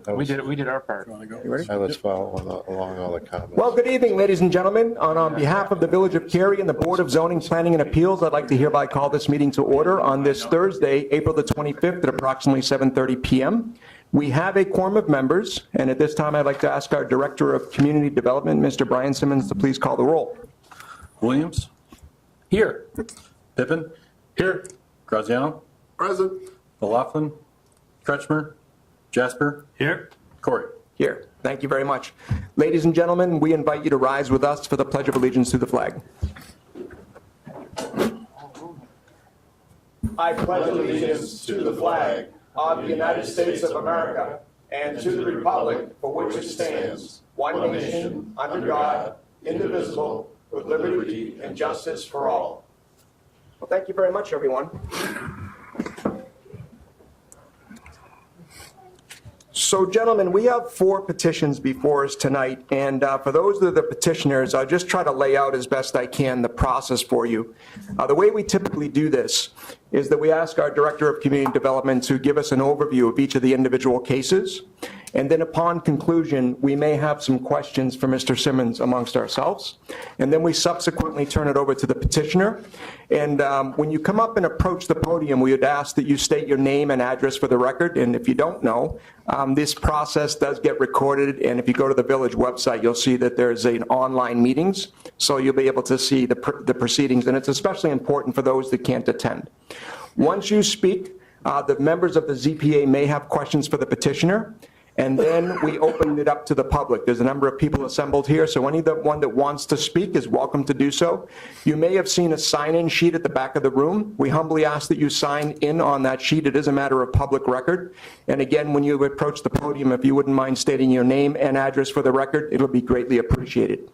We did our part. You ready? Let's follow along all the comments. Well, good evening, ladies and gentlemen. On behalf of the Village of Cary and the Board of Zoning, Planning, and Appeals, I'd like to hereby call this meeting to order on this Thursday, April the 25th at approximately 7:30 p.m. We have a quorum of members, and at this time, I'd like to ask our Director of Community Development, Mr. Brian Simmons, to please call the roll. Williams? Here. Pippin? Here. Graziano? Present. O'Loughlin? Kretschmer? Jasper? Here. Corey? Here. Thank you very much. Ladies and gentlemen, we invite you to rise with us for the Pledge of Allegiance to the flag. I pledge allegiance to the flag of the United States of America and to the republic for which it stands, one nation, under God, indivisible, with liberty and justice for all. Well, thank you very much, everyone. So, gentlemen, we have 4 petitions before us tonight, and for those that are the petitioners, I'll just try to lay out as best I can the process for you. The way we typically do this is that we ask our Director of Community Development to give us an overview of each of the individual cases, and then upon conclusion, we may have some questions for Mr. Simmons amongst ourselves, and then we subsequently turn it over to the petitioner. And when you come up and approach the podium, we would ask that you state your name and address for the record, and if you don't know, this process does get recorded, and if you go to the village website, you'll see that there's an online meetings, so you'll be able to see the proceedings, and it's especially important for those that can't attend. Once you speak, the members of the ZPA may have questions for the petitioner, and then we open it up to the public. There's a number of people assembled here, so anyone that wants to speak is welcome to do so. You may have seen a sign-in sheet at the back of the room. We humbly ask that you sign in on that sheet. It is a matter of public record. And again, when you approach the podium, if you wouldn't mind stating your name and address for the record, it'll be greatly appreciated.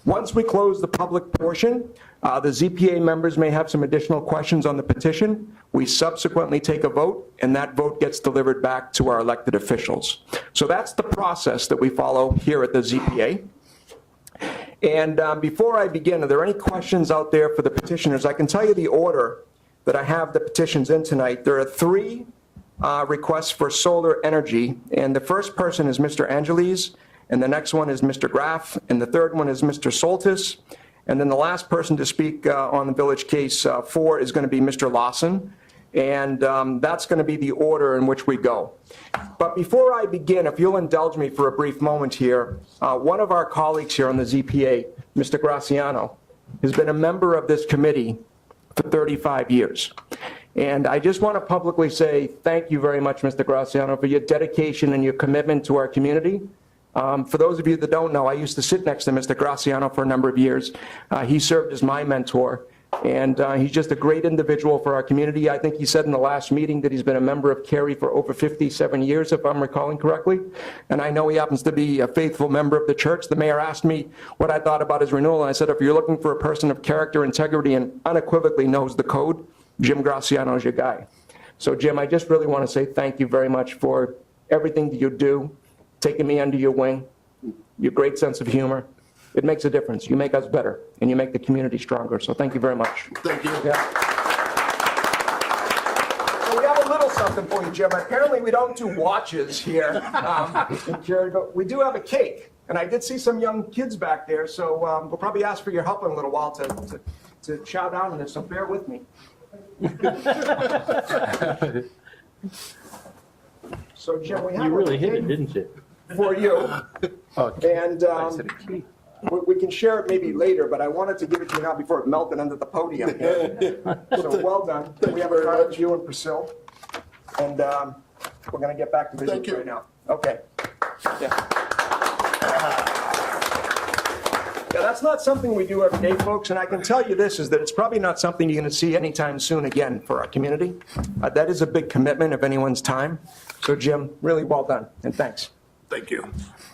Once we close the public portion, the ZPA members may have some additional questions on the petition. We subsequently take a vote, and that vote gets delivered back to our elected officials. So that's the process that we follow here at the ZPA. And before I begin, are there any questions out there for the petitioners? I can tell you the order that I have the petitions in tonight. There are 3 requests for solar energy, and the first person is Mr. Angeles, and the next one is Mr. Graff, and the third one is Mr. Soltis, and then the last person to speak on the village case 4 is going to be Mr. Lawson, and that's going to be the order in which we go. But before I begin, if you'll indulge me for a brief moment here, one of our colleagues here on the ZPA, Mr. Graziano, has been a member of this committee for 35 years. And I just want to publicly say thank you very much, Mr. Graziano, for your dedication and your commitment to our community. For those of you that don't know, I used to sit next to Mr. Graziano for a number of years. He served as my mentor, and he's just a great individual for our community. I think he said in the last meeting that he's been a member of Cary for over 57 years, if I'm recalling correctly. And I know he happens to be a faithful member of the church. The mayor asked me what I thought about his renewal, and I said, if you're looking for a person of character, integrity, and unequivocally knows the code, Jim Graziano is your guy. So, Jim, I just really want to say thank you very much for everything that you do, taking me under your wing, your great sense of humor. It makes a difference. You make us better, and you make the community stronger. So thank you very much. Thank you. Yeah. So we have a little something for you, Jim. Apparently we don't do watches here in Cary, but we do have a cake. And I did see some young kids back there, so we'll probably ask for your help in a little while to chow down on this, so bear with me. So, Jim, we have You really a hit cake it, didn't you? for you. And I said a key. we can share it maybe later, but I wanted to give it to you now before it melted under the podium. So well done. We have a card for you and Priscilla. And we're going to get back to business right now. Okay. Yeah. Yeah, that's not something we do every day, folks, and I can tell you this, is that it's probably not something you're going to see anytime soon again for our community. That is a big commitment of anyone's time. So, Jim, really well done, and thanks. Thank you.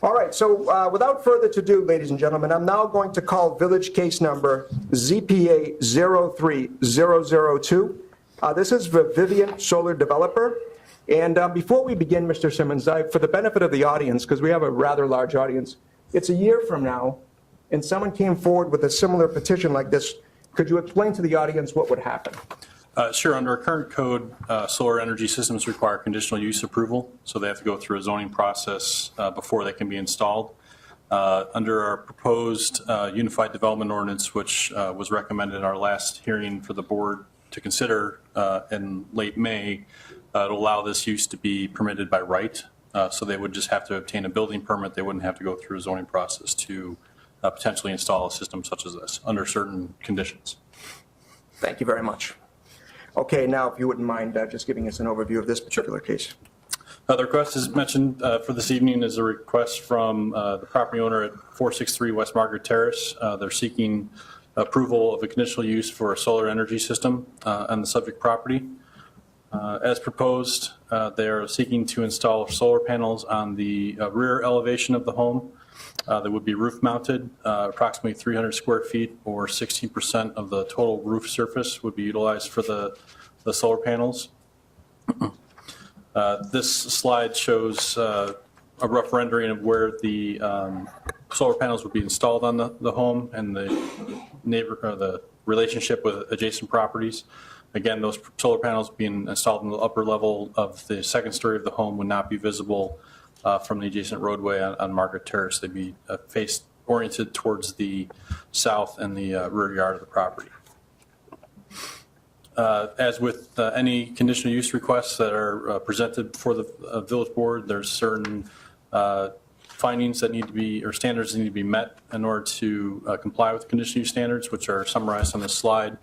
All right, so without further ado, ladies and gentlemen, I'm now going to call village case number ZPA 03002. This is the Vivian Solar Developer. And before we begin, Mr. Simmons, for the benefit of the audience, because we have a rather large audience, it's a year from now, and someone came forward with a similar petition like this. Could you explain to the audience what would happen? Sure. Under our current code, solar energy systems require conditional use approval, so they have to go through a zoning process before they can be installed. Under our proposed Unified Development Ordinance, which was recommended in our last hearing for the board to consider in late May, to allow this use to be permitted by right. So they would just have to obtain a building permit. They wouldn't have to go through a zoning process to potentially install a system such as this under certain conditions. Thank you very much. Okay, now if you wouldn't mind just giving us an overview of this particular case. The request is mentioned for this evening is a request from the property owner at 463 West Margaret Terrace. They're seeking approval of a conditional use for a solar energy system on the subject property. As proposed, they are seeking to install solar panels on the rear elevation of the home. That would be roof mounted, approximately 300 square feet or 16% of the total roof surface would be utilized for the solar panels. This slide shows a rough rendering of where the solar panels would be installed on the home and the relationship with adjacent properties. Again, those solar panels being installed in the upper level of the second story of the home would not be visible from the adjacent roadway on Margaret Terrace. They'd be oriented towards the south and the rear yard of the property. As with any conditional use requests that are presented before the village board, there's certain findings that need to be, or standards that need to be met in order to comply with the conditional use standards, which are summarized on this slide.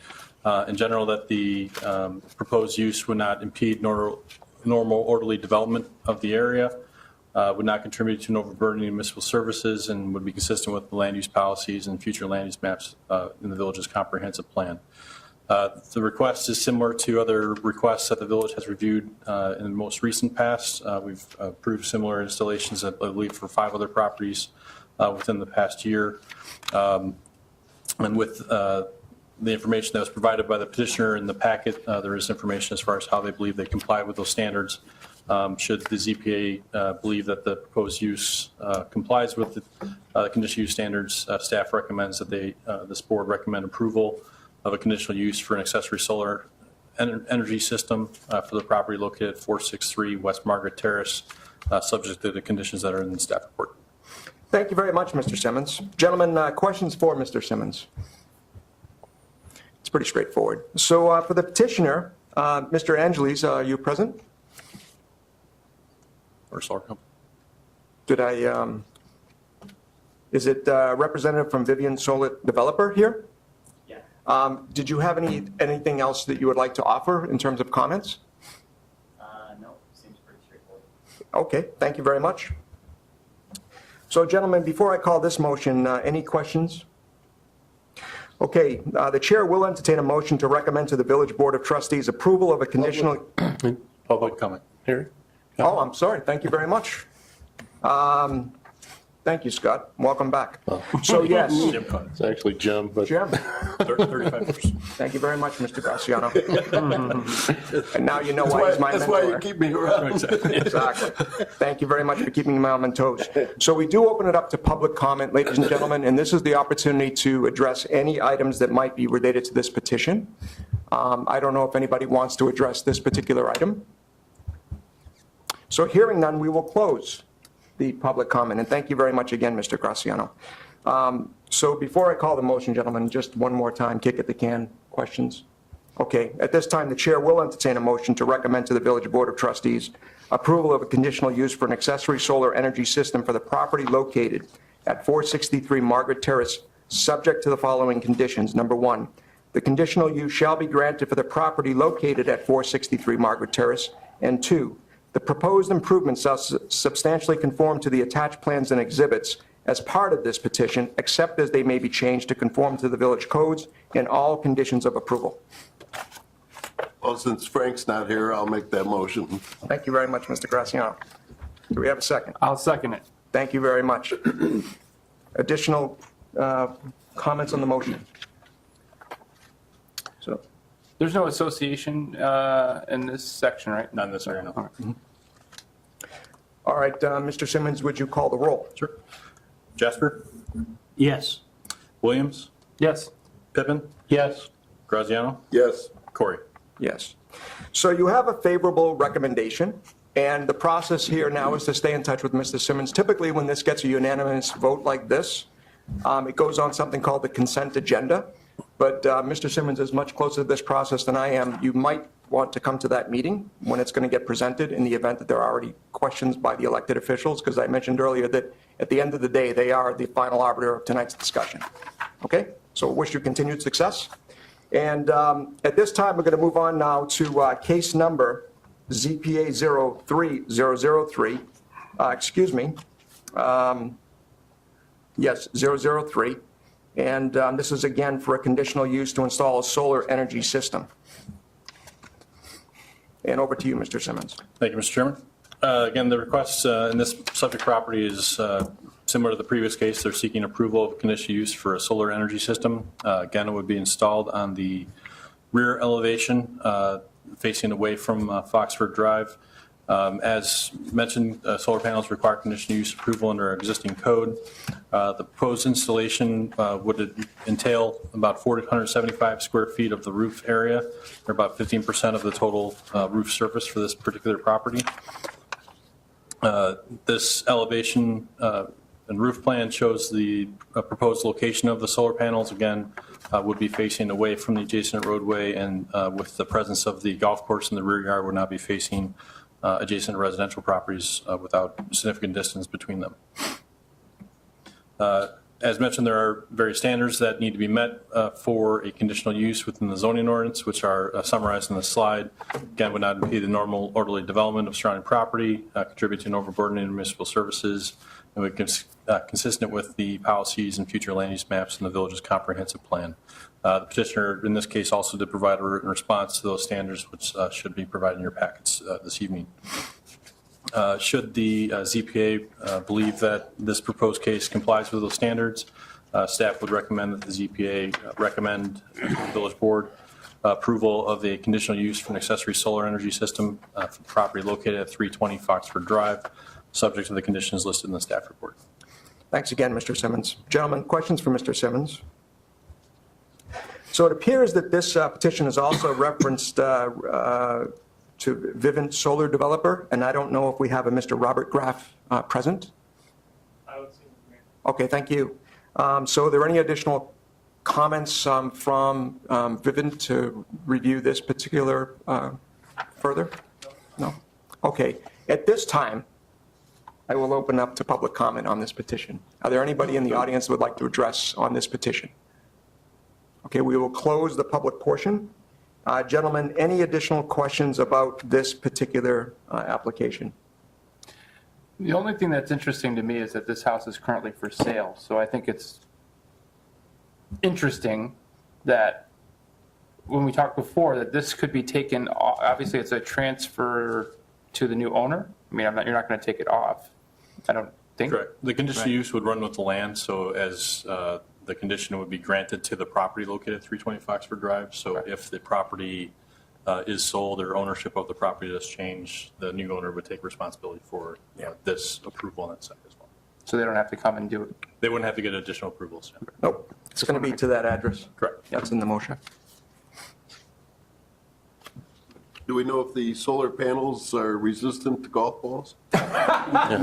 In general, that the proposed use would not impede normal orderly development of the area, would not contribute to an overburdening of municipal services, and would be consistent with the land use policies and future land use maps in the village's comprehensive plan. The request is similar to other requests that the village has reviewed in the most recent past. We've approved similar installations, I believe, for 5 other properties within the past year. And with the information that was provided by the petitioner in the packet, there is information as far as how they believe they comply with those standards. Should the ZPA believe that the proposed use complies with the conditional use standards, staff recommends that this board recommend approval of a conditional use for an accessory solar energy system for the property located at 463 West Margaret Terrace, subject to the conditions that are in the staff report. Thank you very much, Mr. Simmons. Gentlemen, questions for Mr. Simmons? It's pretty straightforward. So for the petitioner, Mr. Angeles, are you present? Or solar company. Did I, is it representative from Vivian Solar Developer here? Yeah. Did you have anything else that you would like to offer in terms of comments? No, seems pretty straightforward. Okay, thank you very much. So gentlemen, before I call this motion, any questions? Okay, the chair will entertain a motion to recommend to the Village Board of Trustees approval of a conditional... Public comment. Here? Oh, I'm sorry, thank you very much. Thank you, Scott. Welcome back. So yes, Jim Cotton. It's actually Jim, but Jim, 35%. thank you very much, Mr. Graciano. And now you know why he's my mentor. that's why you keep me around. Exactly. Thank you very much for keeping me on my toes. So we do open it up to public comment, ladies and gentlemen, and this is the opportunity to address any items that might be related to this petition. I don't know if anybody wants to address this particular item. So hearing none, we will close the public comment, and thank you very much again, Mr. Graciano. So before I call the motion, gentlemen, just one more time, kick at the can, questions? Okay, at this time, the chair will entertain a motion to recommend to the Village Board of Trustees approval of a conditional use for an accessory solar energy system for the property located at 463 Margaret Terrace, subject to the following conditions. Number 1, the conditional use shall be granted for the property located at 463 Margaret Terrace, and 2, the proposed improvements shall substantially conform to the attached plans and exhibits as part of this petition, except as they may be changed to conform to the village codes and all conditions of approval. Well, since Frank's not here, I'll make that motion. Thank you very much, Mr. Graciano. Do we have a second? I'll second it. Thank you very much. Additional comments on the motion? So, There's no association in this section, right? Not necessarily, no. All right. all right, Mr. Simmons, would you call the roll? Sure. Jasper? Yes. Williams? Yes. Pippin? Yes. Graziano? Yes. Corey? Yes. So you have a favorable recommendation, and the process here now is to stay in touch with Mr. Simmons. Typically, when this gets a unanimous vote like this, it goes on something called the consent agenda. But Mr. Simmons is much closer to this process than I am. You might want to come to that meeting when it's going to get presented in the event that there are already questions by the elected officials, because I mentioned earlier that at the end of the day, they are the final arbiter of tonight's discussion. Okay? So wish you continued success. And at this time, we're going to move on now to case number ZPA 03003. Excuse me. Yes, 003. And this is again for a conditional use to install a solar energy system. And over to you, Mr. Simmons. Thank you, Mr. Chairman. Again, the request in this subject property is similar to the previous case. They're seeking approval of conditional use for a solar energy system. Again, it would be installed on the rear elevation facing away from Foxford Drive. As mentioned, solar panels require conditional use approval under our existing code. The proposed installation would entail about 475 square feet of the roof area, or about 15% of the total roof surface for this particular property. This elevation and roof plan shows the proposed location of the solar panels. Again, would be facing away from the adjacent roadway, and with the presence of the golf course in the rear yard, would not be facing adjacent residential properties without significant distance between them. As mentioned, there are various standards that need to be met for a conditional use within the zoning ordinance, which are summarized in the slide. Again, would not impede the normal orderly development of surrounding property, contribute to an overburdening of municipal services, and would be consistent with the policies and future land use maps in the village's comprehensive plan. The petitioner, in this case, also did provide a written response to those standards, which should be provided in your packets this evening. Should the ZPA believe that this proposed case complies with those standards, staff would recommend that the ZPA recommend to the village board approval of the conditional use for an accessory solar energy system for the property located at 320 Foxford Drive, subject to the conditions listed in the staff report. Thanks again, Mr. Simmons. Gentlemen, questions for Mr. Simmons? So it appears that this petition is also referenced to Vivint Solar Developer, and I don't know if we have a Mr. Robert Graff present. I would see him. Okay, thank you. So are there any additional comments from Vivint to review this particular further? No? Okay. At this time, I will open up to public comment on this petition. Are there anybody in the audience who would like to address on this petition? Okay, we will close the public portion. Gentlemen, any additional questions about this particular application? The only thing that's interesting to me is that this house is currently for sale. So I think it's interesting that when we talked before that this could be taken, obviously it's a transfer to the new owner. I mean, you're not going to take it off, I don't think. Correct. The conditional Right. use would run with the land, so as the condition would be granted to the property located at 320 Foxford Drive. So Right. if the property is sold or ownership of the property does change, the new owner would take responsibility for this approval on that site as well. So they don't have to come and do it. They wouldn't have to get additional approvals. Nope. It's going to be to that address. Correct. That's in the motion. Do we know if the solar panels are resistant to golf balls? That'd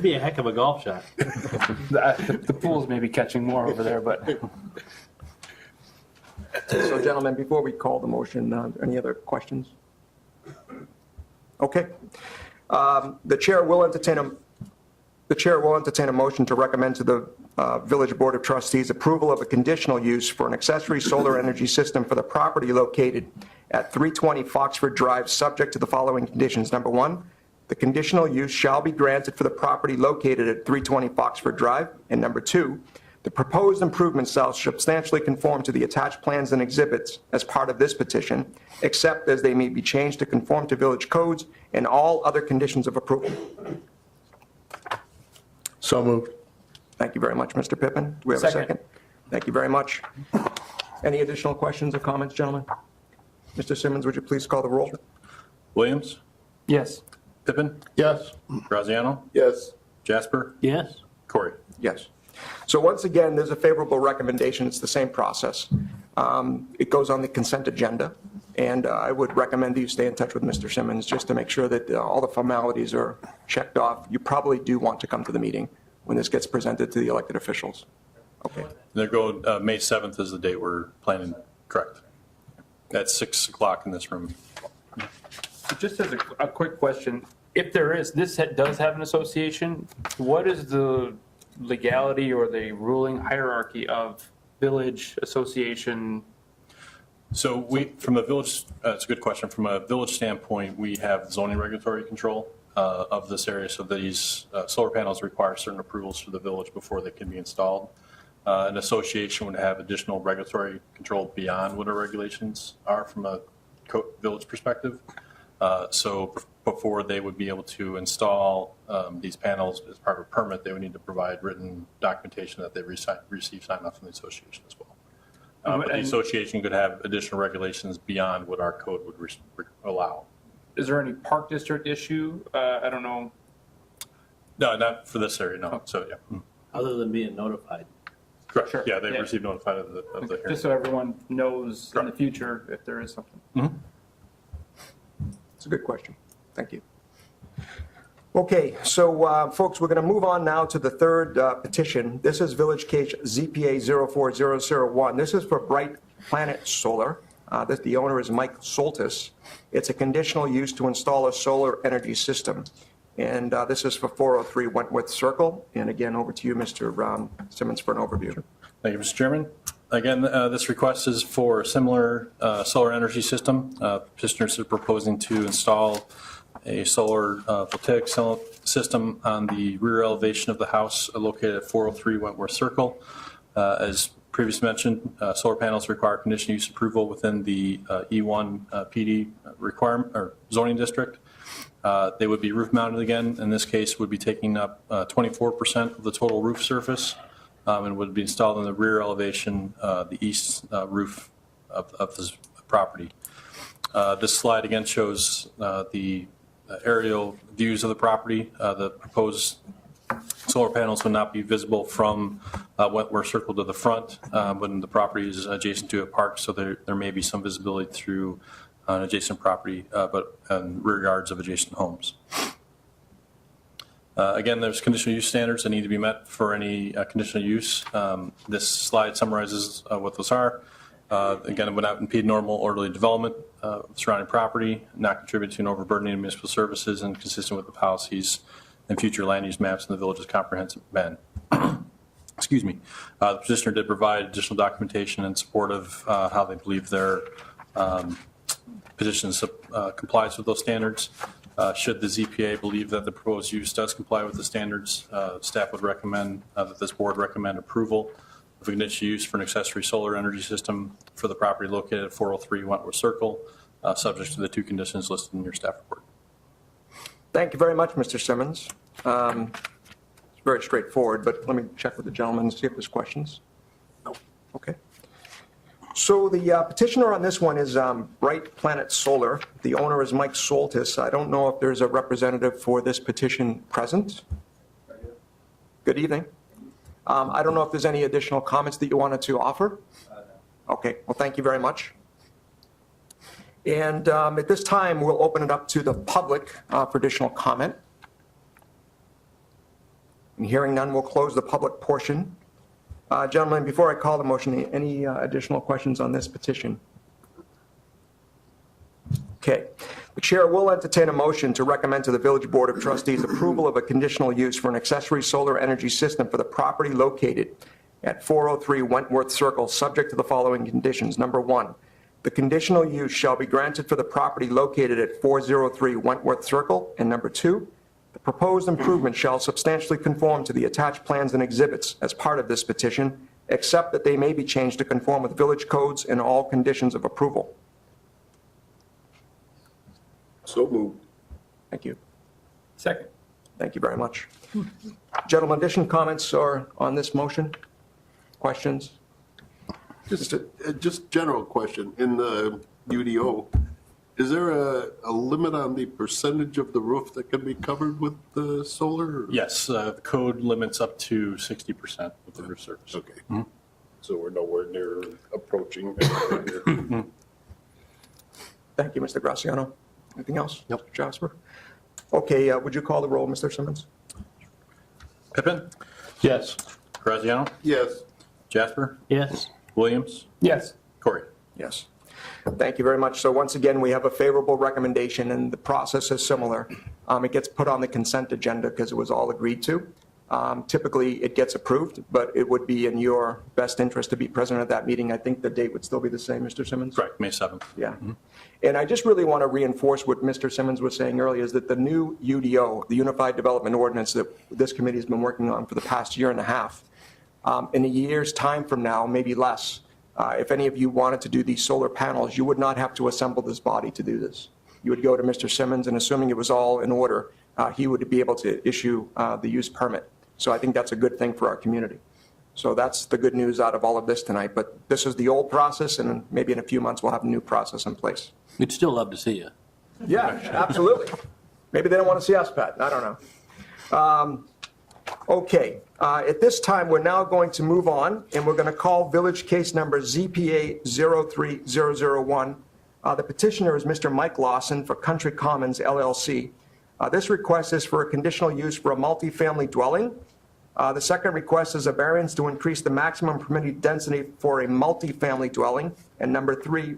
be a heck of a golf shot. The pool's maybe catching more over there, but So gentlemen, before we call the motion, any other questions? Okay. The chair will entertain a motion to recommend to the Village Board of Trustees approval of a conditional use for an accessory solar energy system for the property located at 320 Foxford Drive, subject to the following conditions. Number one, the conditional use shall be granted for the property located at 320 Foxford Drive. And number two, the proposed improvements shall substantially conform to the attached plans and exhibits as part of this petition, except as they may be changed to conform to village codes and all other conditions of approval. So moved. Thank you very much, Mr. Pippin. Do we have a second? Thank you very much. Any additional questions or comments, gentlemen? Mr. Simmons, would you please call the roll? Williams? yes. Pippin? Yes. Graziano? Yes. Jasper? Yes. Corey? Yes. So once again, there's a favorable recommendation. It's the same process. It goes on the consent agenda, and I would recommend that you stay in touch with Mr. Simmons just to make sure that all the formalities are checked off. You probably do want to come to the meeting when this gets presented to the elected officials. Okay. They go, May 7th is the date we're planning, correct? At 6 o'clock in this room. So just as a quick question, if there is, this does have an association, what is the legality or the ruling hierarchy of village, association? So we, from a village, it's a good question. From a village standpoint, we have zoning regulatory control of this area. So these solar panels require certain approvals for the village before they can be installed. An association would have additional regulatory control beyond what our regulations are from a village perspective. So before they would be able to install these panels as part of a permit, they would need to provide written documentation that they receive sign off from the association as well. But the association could have additional regulations beyond what our code would allow. Is there any park district issue? I don't know. No, not for this area, no. So, yeah. Other than being notified. Correct. Sure. Yeah, they've Yeah. received notified of the hearing. Just so everyone knows in the Correct. future if there is something. Mm-hmm. It's a good question. Thank you. Okay, so folks, we're going to move on now to the third petition. This is Village Case ZPA 04001. This is for Bright Planet Solar. The owner is Mike Soltis. It's a conditional use to install a solar energy system. And this is for 403 Wentworth Circle. And again, over to you, Mr. Simmons, for an overview. Thank you, Mr. Chairman. Again, this request is for a similar solar energy system. Petitioners are proposing to install a solar voltaic cell system on the rear elevation of the house located at 403 Wentworth Circle. As previously mentioned, solar panels require conditional use approval within the E1 PD requirement or zoning district. They would be roof mounted again. In this case, would be taking up 24% of the total roof surface and would be installed in the rear elevation, the east roof of this property. This slide again shows the aerial views of the property. The proposed solar panels would not be visible from Wentworth Circle to the front, when the property is adjacent to a park, so there may be some visibility through an adjacent property, but rear yards of adjacent homes. Again, there's conditional use standards that need to be met for any conditional use. This slide summarizes what those are. Again, it would not impede normal orderly development of surrounding property, not contribute to an overburdening of municipal services, and consistent with the policies and future land use maps in the village's comprehensive plan. Excuse me. The petitioner did provide additional documentation in support of how they believe their petition complies with those standards. Should the ZPA believe that the proposed use does comply with the standards, staff would recommend that this board recommend approval of a conditional use for an accessory solar energy system for the property located at 403 Wentworth Circle, subject to the two conditions listed in your staff report. Thank you very much, Mr. Simmons. It's very straightforward, but let me check with the gentleman and see if there's questions. No. Okay. So the petitioner on this one is Bright Planet Solar. The owner is Mike Soltis. I don't know if there's a representative for this petition present. Good evening. I don't know if there's any additional comments that you wanted to offer. Okay, well, thank you very much. And at this time, we'll open it up to the public for additional comment. And hearing none, we'll close the public portion. Gentlemen, before I call the motion, any additional questions on this petition? Okay. The chair will entertain a motion to recommend to the Village Board of Trustees approval of a conditional use for an accessory solar energy system for the property located at 403 Wentworth Circle, subject to the following conditions. Number one, the conditional use shall be granted for the property located at 403 Wentworth Circle. And number two, the proposed improvement shall substantially conform to the attached plans and exhibits as part of this petition, except that they may be changed to conform with village codes and all conditions of approval. So moved. Thank you. Second. Thank you very much. Gentlemen, additional comments or on this motion? Questions? Just general question. In the UDO, Is there a limit on the percentage of the roof that can be covered with the solar? Yes, the code limits up to 60% of the roof surface. Okay. So we're nowhere near approaching. Thank you, Mr. Graziano. Anything else? Nope. Mr. Jasper? Okay, would you call the roll, Mr. Simmons? Pippin, Yes. Graziano, Yes. Jasper, Yes. Williams, Yes. Corey. Yes. Thank you very much. So once again, we have a favorable recommendation, and the process is similar. It gets put on the consent agenda because it was all agreed to. Typically, it gets approved, but it would be in your best interest to be present at that meeting. I think the date would still be the same, Mr. Simmons? Correct, May 7th. Yeah. And I just really want to reinforce what Mr. Simmons was saying earlier, is that the new UDO, the Unified Development Ordinance that this committee has been working on for the past year and a half, in a year's time from now, maybe less, if any of you wanted to do these solar panels, you would not have to assemble this body to do this. You would go to Mr. Simmons, and assuming it was all in order, he would be able to issue the use permit. So I think that's a good thing for our community. So that's the good news out of all of this tonight. But this is the old process, and maybe in a few months we'll have a new process in place. We'd still love to see you. Yeah, absolutely. Maybe they don't want to see us, Pat. I don't know. Okay, at this time, we're now going to move on, and we're going to call village case number ZPA 03001. The petitioner is Mr. Mike Lawson for Country Commons LLC. This request is for a conditional use for a multifamily dwelling. The second request is a variance to increase the maximum permitted density for a multifamily dwelling. And number three,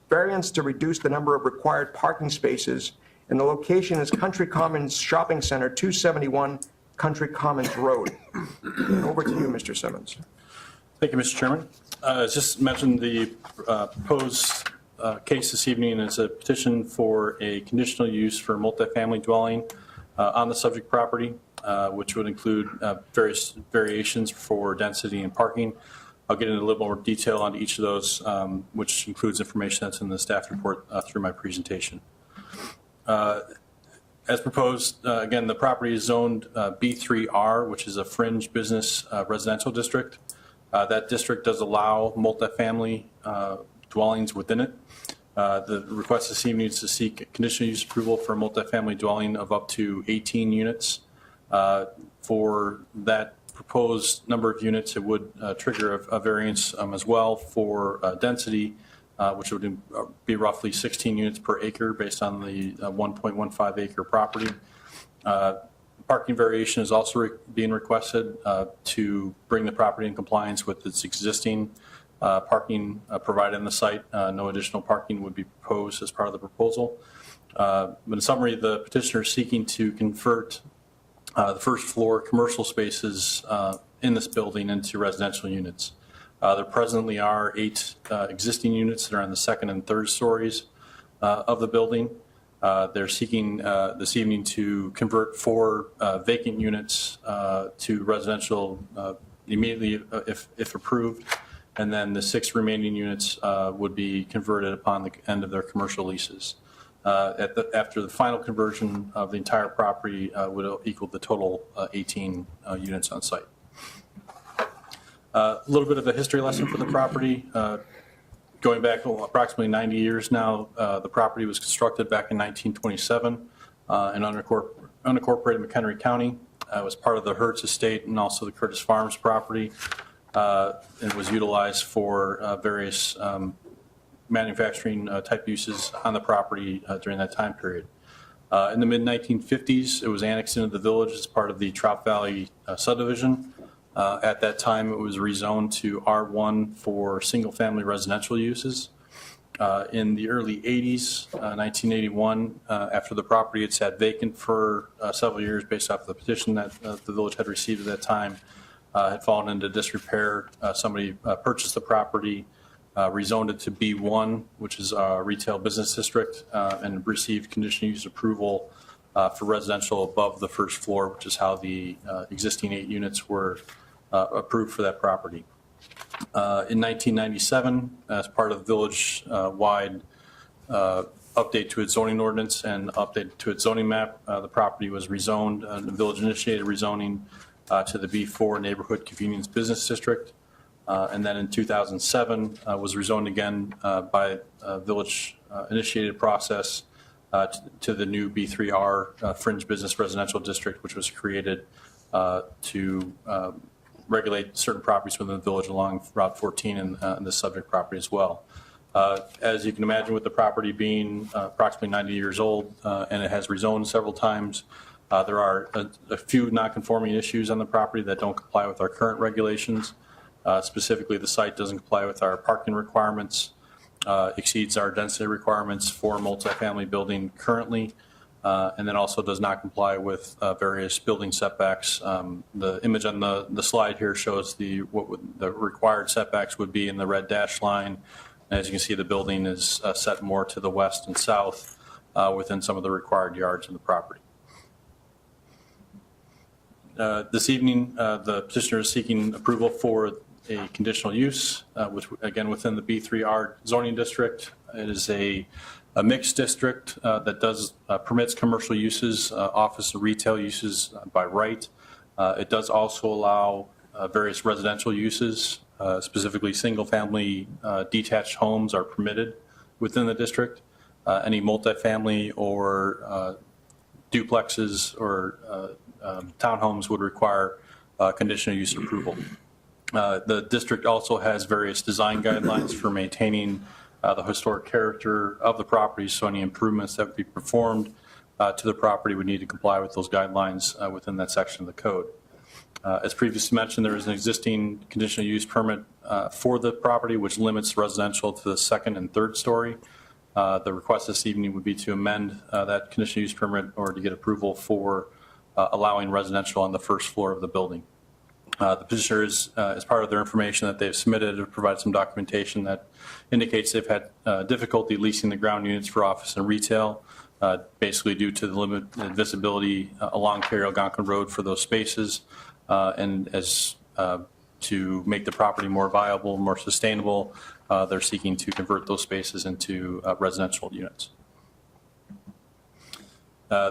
variance to reduce the number of required parking spaces. And the location is Country Commons Shopping Center, 271 Country Commons Road. Over to you, Mr. Simmons. Thank you, Mr. Chairman. As just mentioned, the proposed case this evening is a petition for a conditional use for a multifamily dwelling on the subject property, which would include various variations for density and parking. I'll get into a little more detail on each of those, which includes information that's in the staff report through my presentation. As proposed, again, the property is zoned B3R, which is a fringe business residential district. That district does allow multifamily dwellings within it. The request this evening is to seek conditional use approval for a multifamily dwelling of up to 18 units. For that proposed number of units, it would trigger a variance as well for density, which would be roughly 16 units per acre based on the 1.15 acre property. Parking variation is also being requested to bring the property in compliance with its existing parking provided on the site. No additional parking would be proposed as part of the proposal. But in summary, the petitioner is seeking to convert the first floor commercial spaces in this building into residential units. There presently are 8 existing units that are on the second and third stories of the building. They're seeking this evening to convert 4 vacant units to residential immediately if approved, and then the 6 remaining units would be converted upon the end of their commercial leases. After the final conversion of the entire property would equal the total 18 units on site. A little bit of a history lesson for the property. Going back approximately 90 years now, the property was constructed back in 1927 in unincorporated McHenry County. It was part of the Hertz estate and also the Curtis Farms property. It was utilized for various manufacturing type uses on the property during that time period. In the mid-1950s, it was annexed into the village as part of the Trop Valley subdivision. At that time, it was rezoned to R1 for single-family residential uses. In the early 80s, 1981, after the property had sat vacant for several years based off the petition that the village had received at that time, had fallen into disrepair. Somebody purchased the property, rezoned it to B1, which is a retail business district, and received conditional use approval for residential above the first floor, which is how the existing 8 units were approved for that property. In 1997, as part of the village-wide update to its zoning ordinance and update to its zoning map, the property was rezoned, the village initiated rezoning to the B4 Neighborhood Convenience Business District. And then in 2007 was rezoned again by a village initiated process to the new B3R Fringe Business Residential District, which was created to regulate certain properties within the village along Route 14 and the subject property as well. As you can imagine, with the property being approximately 90 years old and it has rezoned several times, there are a few non-conforming issues on the property that don't comply with our current regulations. Specifically, the site doesn't comply with our parking requirements, exceeds our density requirements for multifamily building currently, and then also does not comply with various building setbacks. The image on the slide here shows what the required setbacks would be in the red dashed line. As you can see, the building is set more to the west and south within some of the required yards of the property. This evening, the petitioner is seeking approval for a conditional use, which again within the B3R zoning district. It is a mixed district that does permits commercial uses, office and retail uses by right. It does also allow various residential uses, specifically single-family detached homes are permitted within the district. Any multifamily or duplexes or townhomes would require conditional use approval. The district also has various design guidelines for maintaining the historic character of the property, so any improvements that would be performed to the property would need to comply with those guidelines within that section of the code. As previously mentioned, there is an existing conditional use permit for the property, which limits residential to the second and third story. The request this evening would be to amend that conditional use permit or to get approval for allowing residential on the first floor of the building. The petitioner is, as part of their information that they've submitted, to provide some documentation that indicates they've had difficulty leasing the ground units for office and retail, basically due to the limited visibility along Cary Algonquin Road for those spaces, and as to make the property more viable, more sustainable, they're seeking to convert those spaces into residential units.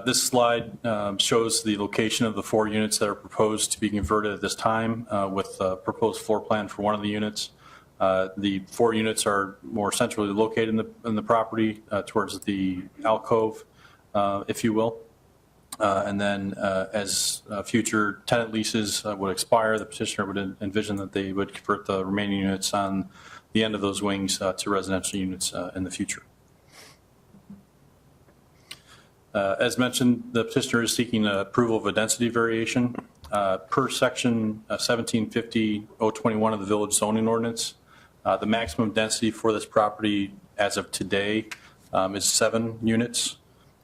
This slide shows the location of the 4 units that are proposed to be converted at this time with a proposed floor plan for one of the units. The 4 units are more centrally located in the property towards the alcove, if you will. And then as future tenant leases would expire, the petitioner would envision that they would convert the remaining units on the end of those wings to residential units in the future. As mentioned, the petitioner is seeking approval of a density variation. Per section 1750-021 of the village zoning ordinance, the maximum density for this property as of today is 7 units.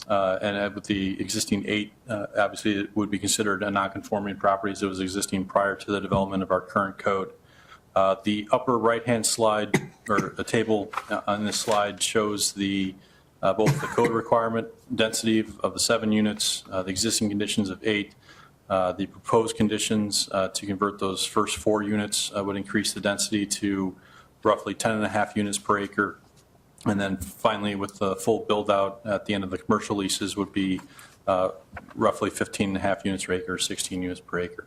And with the existing 8, obviously it would be considered a non-conforming property as it was existing prior to the development of our current code. The upper right-hand slide, or the table on this slide, shows the both the code requirement density of the 7 units, the existing conditions of 8, the proposed conditions to convert those first 4 units would increase the density to roughly 10.5 units per acre. And then finally, with the full build out at the end of the commercial leases would be roughly 15.5 units per acre, 16 units per acre.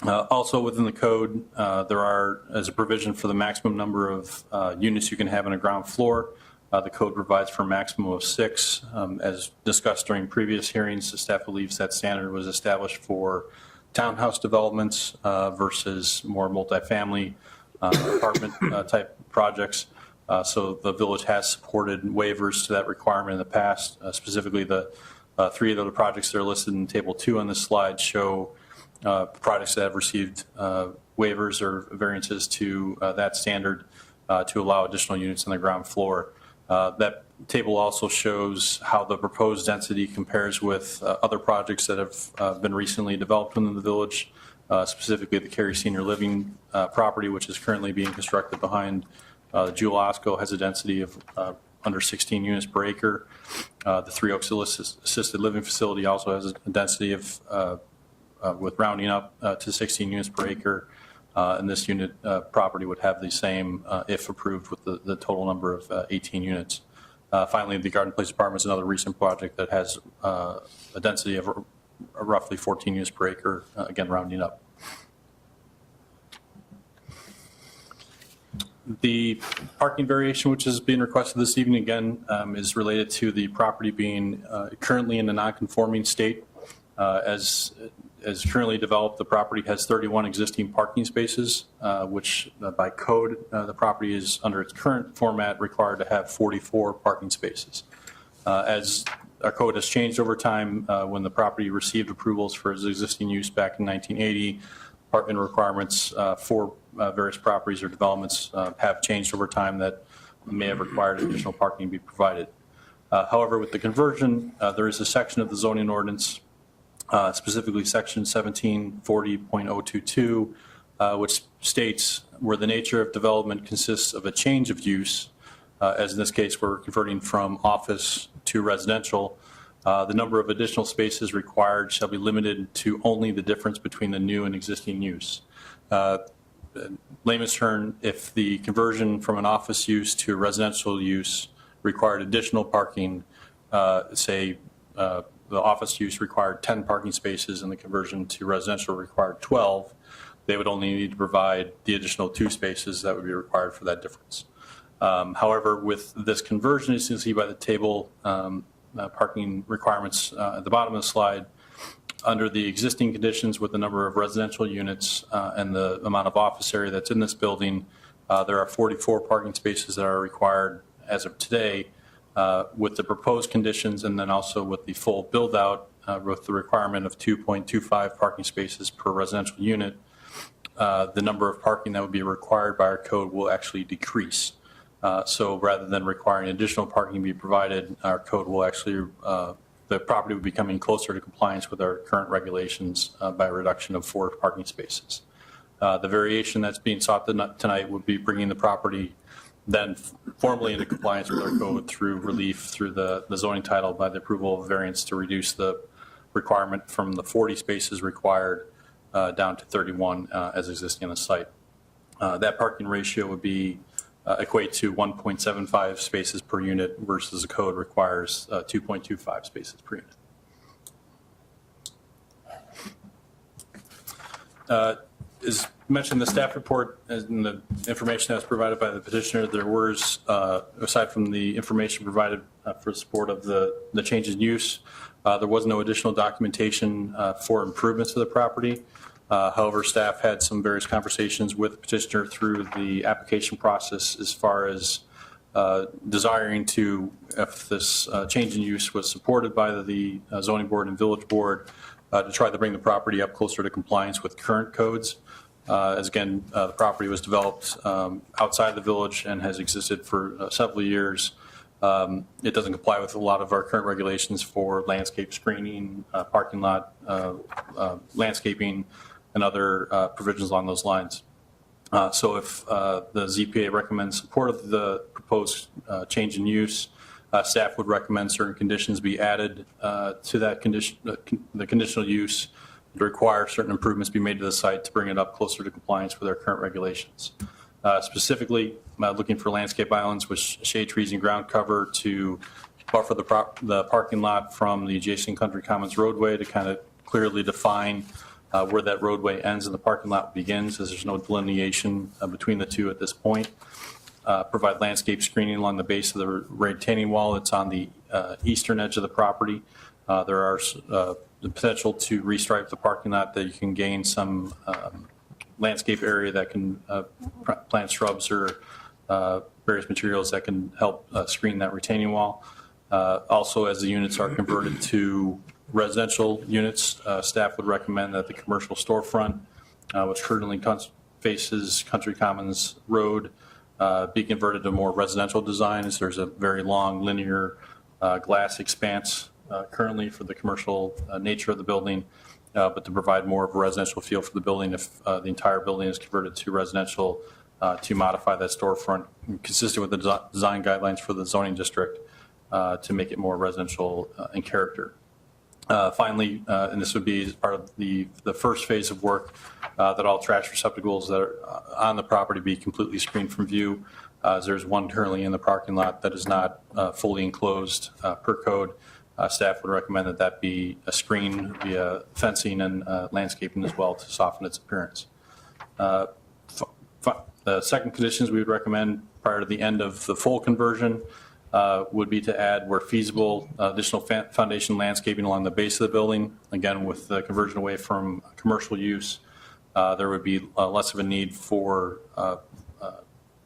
Also within the code, there is a provision for the maximum number of units you can have on a ground floor. The code provides for a maximum of 6. As discussed during previous hearings, the staff believes that standard was established for townhouse developments versus more multifamily apartment type projects. So the village has supported waivers to that requirement in the past. Specifically, the 3 of the projects that are listed in table 2 on this slide show projects that have received waivers or variances to that standard to allow additional units on the ground floor. That table also shows how the proposed density compares with other projects that have been recently developed within the village, specifically the Cary Senior Living property, which is currently being constructed behind Jewel Osco, has a density of under 16 units per acre. The Three Oaks Assisted Living Facility also has a density of with rounding up to 16 units per acre, and this unit property would have the same if approved with the total number of 18 units. Finally, the Garden Place Apartment is another recent project that has a density of roughly 14 units per acre, again rounding up. The parking variation, which is being requested this evening, again, is related to the property being currently in a non-conforming state. As currently developed, the property has 31 existing parking spaces, which by code, the property is under its current format required to have 44 parking spaces. As our code has changed over time, when the property received approvals for its existing use back in 1980, parking requirements for various properties or developments have changed over time that may have required additional parking to be provided. However, with the conversion, there is a section of the zoning ordinance, specifically section 1740.022, which states where the nature of development consists of a change of use, as in this case we're converting from office to residential, the number of additional spaces required shall be limited to only the difference between the new and existing use. Layman's term, if the conversion from an office use to a residential use required additional parking, say the office use required 10 parking spaces and the conversion to residential required 12, they would only need to provide the additional 2 spaces that would be required for that difference. However, with this conversion, as you can see by the table, parking requirements at the bottom of the slide, under the existing conditions with the number of residential units and the amount of office area that's in this building, there are 44 parking spaces that are required as of today. With the proposed conditions and then also with the full build out with the requirement of 2.25 parking spaces per residential unit, the number of parking that would be required by our code will actually decrease. So rather than requiring additional parking to be provided, our code will actually, the property will be coming closer to compliance with our current regulations by a reduction of 4 parking spaces. The variation that's being sought tonight would be bringing the property then formally into compliance with our code through relief through the zoning title by the approval of variance to reduce the requirement from the 40 spaces required down to 31 as existing on the site. That parking ratio would be equate to 1.75 spaces per unit versus the code requires 2.25 spaces per unit. As mentioned, the staff report and the information that was provided by the petitioner, there was, aside from the information provided for support of the change in use, there was no additional documentation for improvements to the property. However, staff had some various conversations with the petitioner through the application process as far as desiring to, if this change in use was supported by the zoning board and village board, to try to bring the property up closer to compliance with current codes. As again, the property was developed outside the village and has existed for several years. It doesn't comply with a lot of our current regulations for landscape screening, parking lot landscaping, and other provisions along those lines. So if the ZPA recommends support of the proposed change in use, staff would recommend certain conditions be added to that condition, the conditional use, to require certain improvements be made to the site to bring it up closer to compliance with our current regulations. Specifically, looking for landscape islands with shade trees and ground cover to buffer the parking lot from the adjacent Country Commons roadway to kind of clearly define where that roadway ends and the parking lot begins, as there's no delineation between the two at this point. Provide landscape screening along the base of the retaining wall. It's on the eastern edge of the property. There are the potential to restripe the parking lot that you can gain some landscape area that can plant shrubs or various materials that can help screen that retaining wall. Also, as the units are converted to residential units, staff would recommend that the commercial storefront, which currently faces Country Commons Road, be converted to more residential design, as there's a very long linear glass expanse currently for the commercial nature of the building, but to provide more of a residential feel for the building if the entire building is converted to residential, to modify that storefront consistent with the design guidelines for the zoning district to make it more residential in character. Finally, and this would be as part of the first phase of work, that all trash receptacles that are on the property be completely screened from view. As there's one currently in the parking lot that is not fully enclosed per code. Staff would recommend that that be a screen via fencing and landscaping as well to soften its appearance. The second conditions we would recommend prior to the end of the full conversion would be to add, where feasible, additional foundation landscaping along the base of the building. Again, with the conversion away from commercial use, there would be less of a need for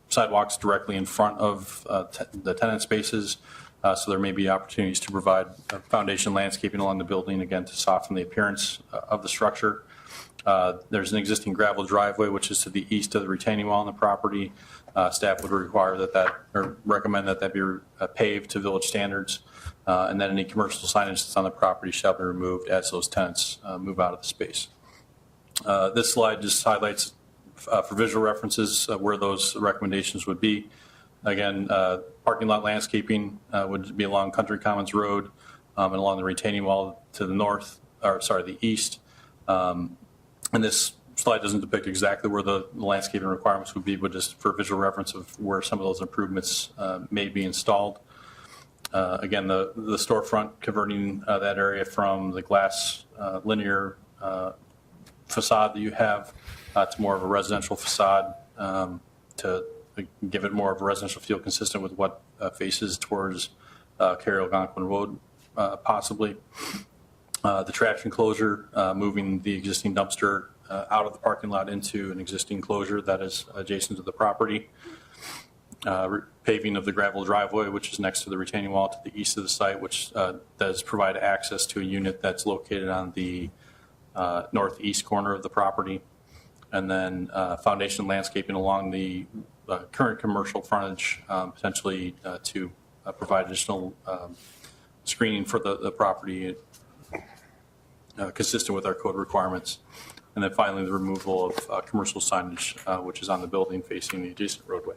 sidewalks directly in front of the tenant spaces. So there may be opportunities to provide foundation landscaping along the building, again, to soften the appearance of the structure. There's an existing gravel driveway, which is to the east of the retaining wall on the property. Staff would require or recommend that be paved to village standards. And then any commercial signage that's on the property shall be removed as those tenants move out of the space. This slide just highlights for visual references where those recommendations would be. Again, parking lot landscaping would be along Country Commons Road and along the retaining wall to the north, the east. And this slide doesn't depict exactly where the landscaping requirements would be, but just for visual reference of where some of those improvements may be installed. Again, the storefront, converting that area from the glass linear facade that you have to more of a residential facade to give it more of a residential feel consistent with what faces towards Cary Algonquin Road possibly. The trash enclosure, moving the existing dumpster out of the parking lot into an existing enclosure that is adjacent to the property. Paving of the gravel driveway, which is next to the retaining wall to the east of the site, which does provide access to a unit that's located on the northeast corner of the property. And then foundation landscaping along the current commercial frontage, potentially to provide additional screening for the property consistent with our code requirements. And then finally, the removal of commercial signage, which is on the building facing the adjacent roadway.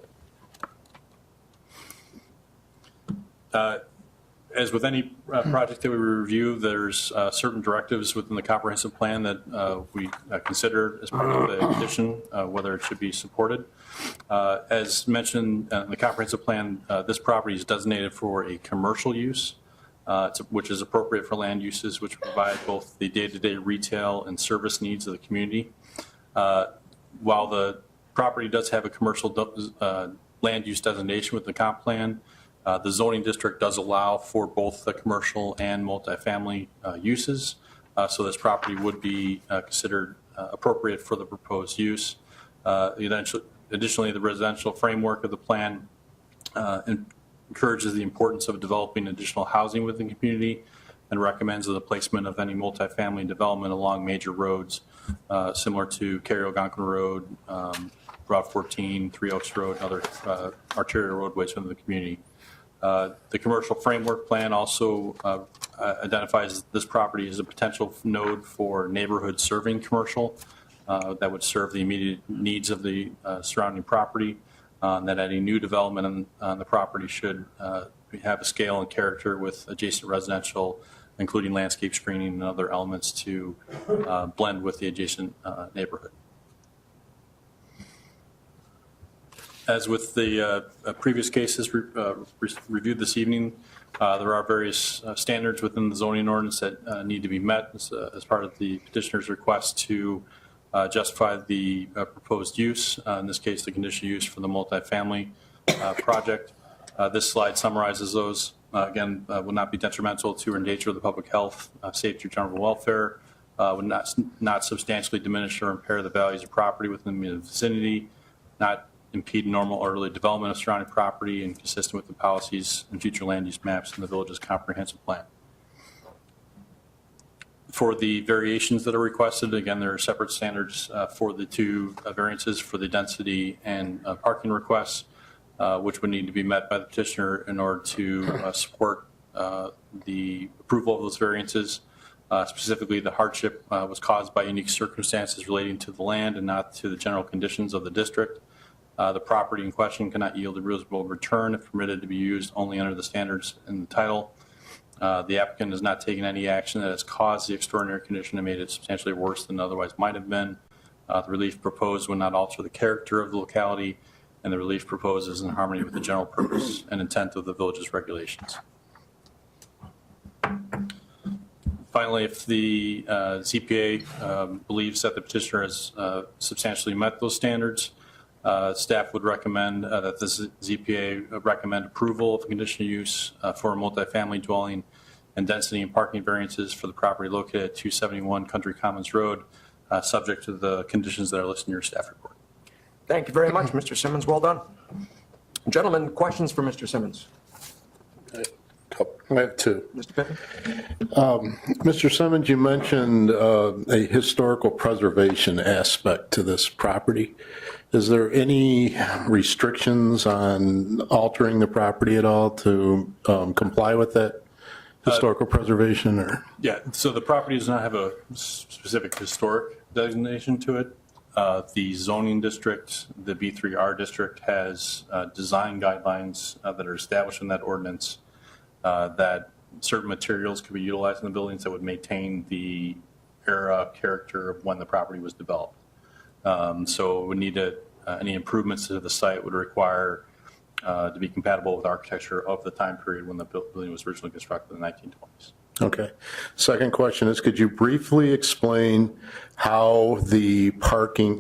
As with any project that we review, there's certain directives within the comprehensive plan that we consider as part of the petition, whether it should be supported. As mentioned in the comprehensive plan, this property is designated for a commercial use, which is appropriate for land uses which provide both the day-to-day retail and service needs of the community. While the property does have a commercial land use designation with the comp plan, the zoning district does allow for both the commercial and multifamily uses. So this property would be considered appropriate for the proposed use. Additionally, the residential framework of the plan encourages the importance of developing additional housing within the community and recommends the placement of any multifamily development along major roads, similar to Cary Algonquin Road, Route 14, Three Oaks Road, and other arterial roadways within the community. The commercial framework plan also identifies this property as a potential node for neighborhood serving commercial that would serve the immediate needs of the surrounding property. That any new development on the property should have a scale and character with adjacent residential, including landscape screening and other elements to blend with the adjacent neighborhood. As with the previous cases reviewed this evening, there are various standards within the zoning ordinance that need to be met as part of the petitioner's request to justify the proposed use, in this case the conditional use for the multifamily project. This slide summarizes those. Again, will not be detrimental to or endanger the public health, safety, or general welfare, would not substantially diminish or impair the values of property within the vicinity, not impede normal orderly development of surrounding property, and consistent with the policies and future land use maps in the village's comprehensive plan. For the variations that are requested, again, there are separate standards for the two variances for the density and parking requests, which would need to be met by the petitioner in order to support the approval of those variances. Specifically, the hardship was caused by unique circumstances relating to the land and not to the general conditions of the district. The property in question cannot yield a reasonable return if permitted to be used only under the standards in the title. The applicant has not taken any action that has caused the extraordinary condition and made it substantially worse than otherwise might have been. The relief proposed would not alter the character of the locality, and the relief proposed is in harmony with the general purpose and intent of the village's regulations. Finally, if the ZPA believes that the petitioner has substantially met those standards, Staff would recommend that the ZPA recommend approval of conditional use for a multifamily dwelling and density and parking variances for the property located at 271 Country Commons Road, subject to the conditions that are listed in your staff report. Thank you very much, Mr. Simmons. Well done. Gentlemen, questions for Mr. Simmons? I have two. Mr. Pippin? Mr. Simmons, you mentioned a historical preservation aspect to this property. Is there any restrictions on altering the property at all to comply with that historical preservation? Or Yeah, so the property does not have a specific historic designation to it. The zoning district, the B3R district, has design guidelines that are established in that ordinance that certain materials could be utilized in the buildings that would maintain the era character of when the property was developed. So we need to, any improvements to the site would require to be compatible with architecture of the time period when the building was originally constructed in the 1920s. Okay. Second question is, could you briefly explain how the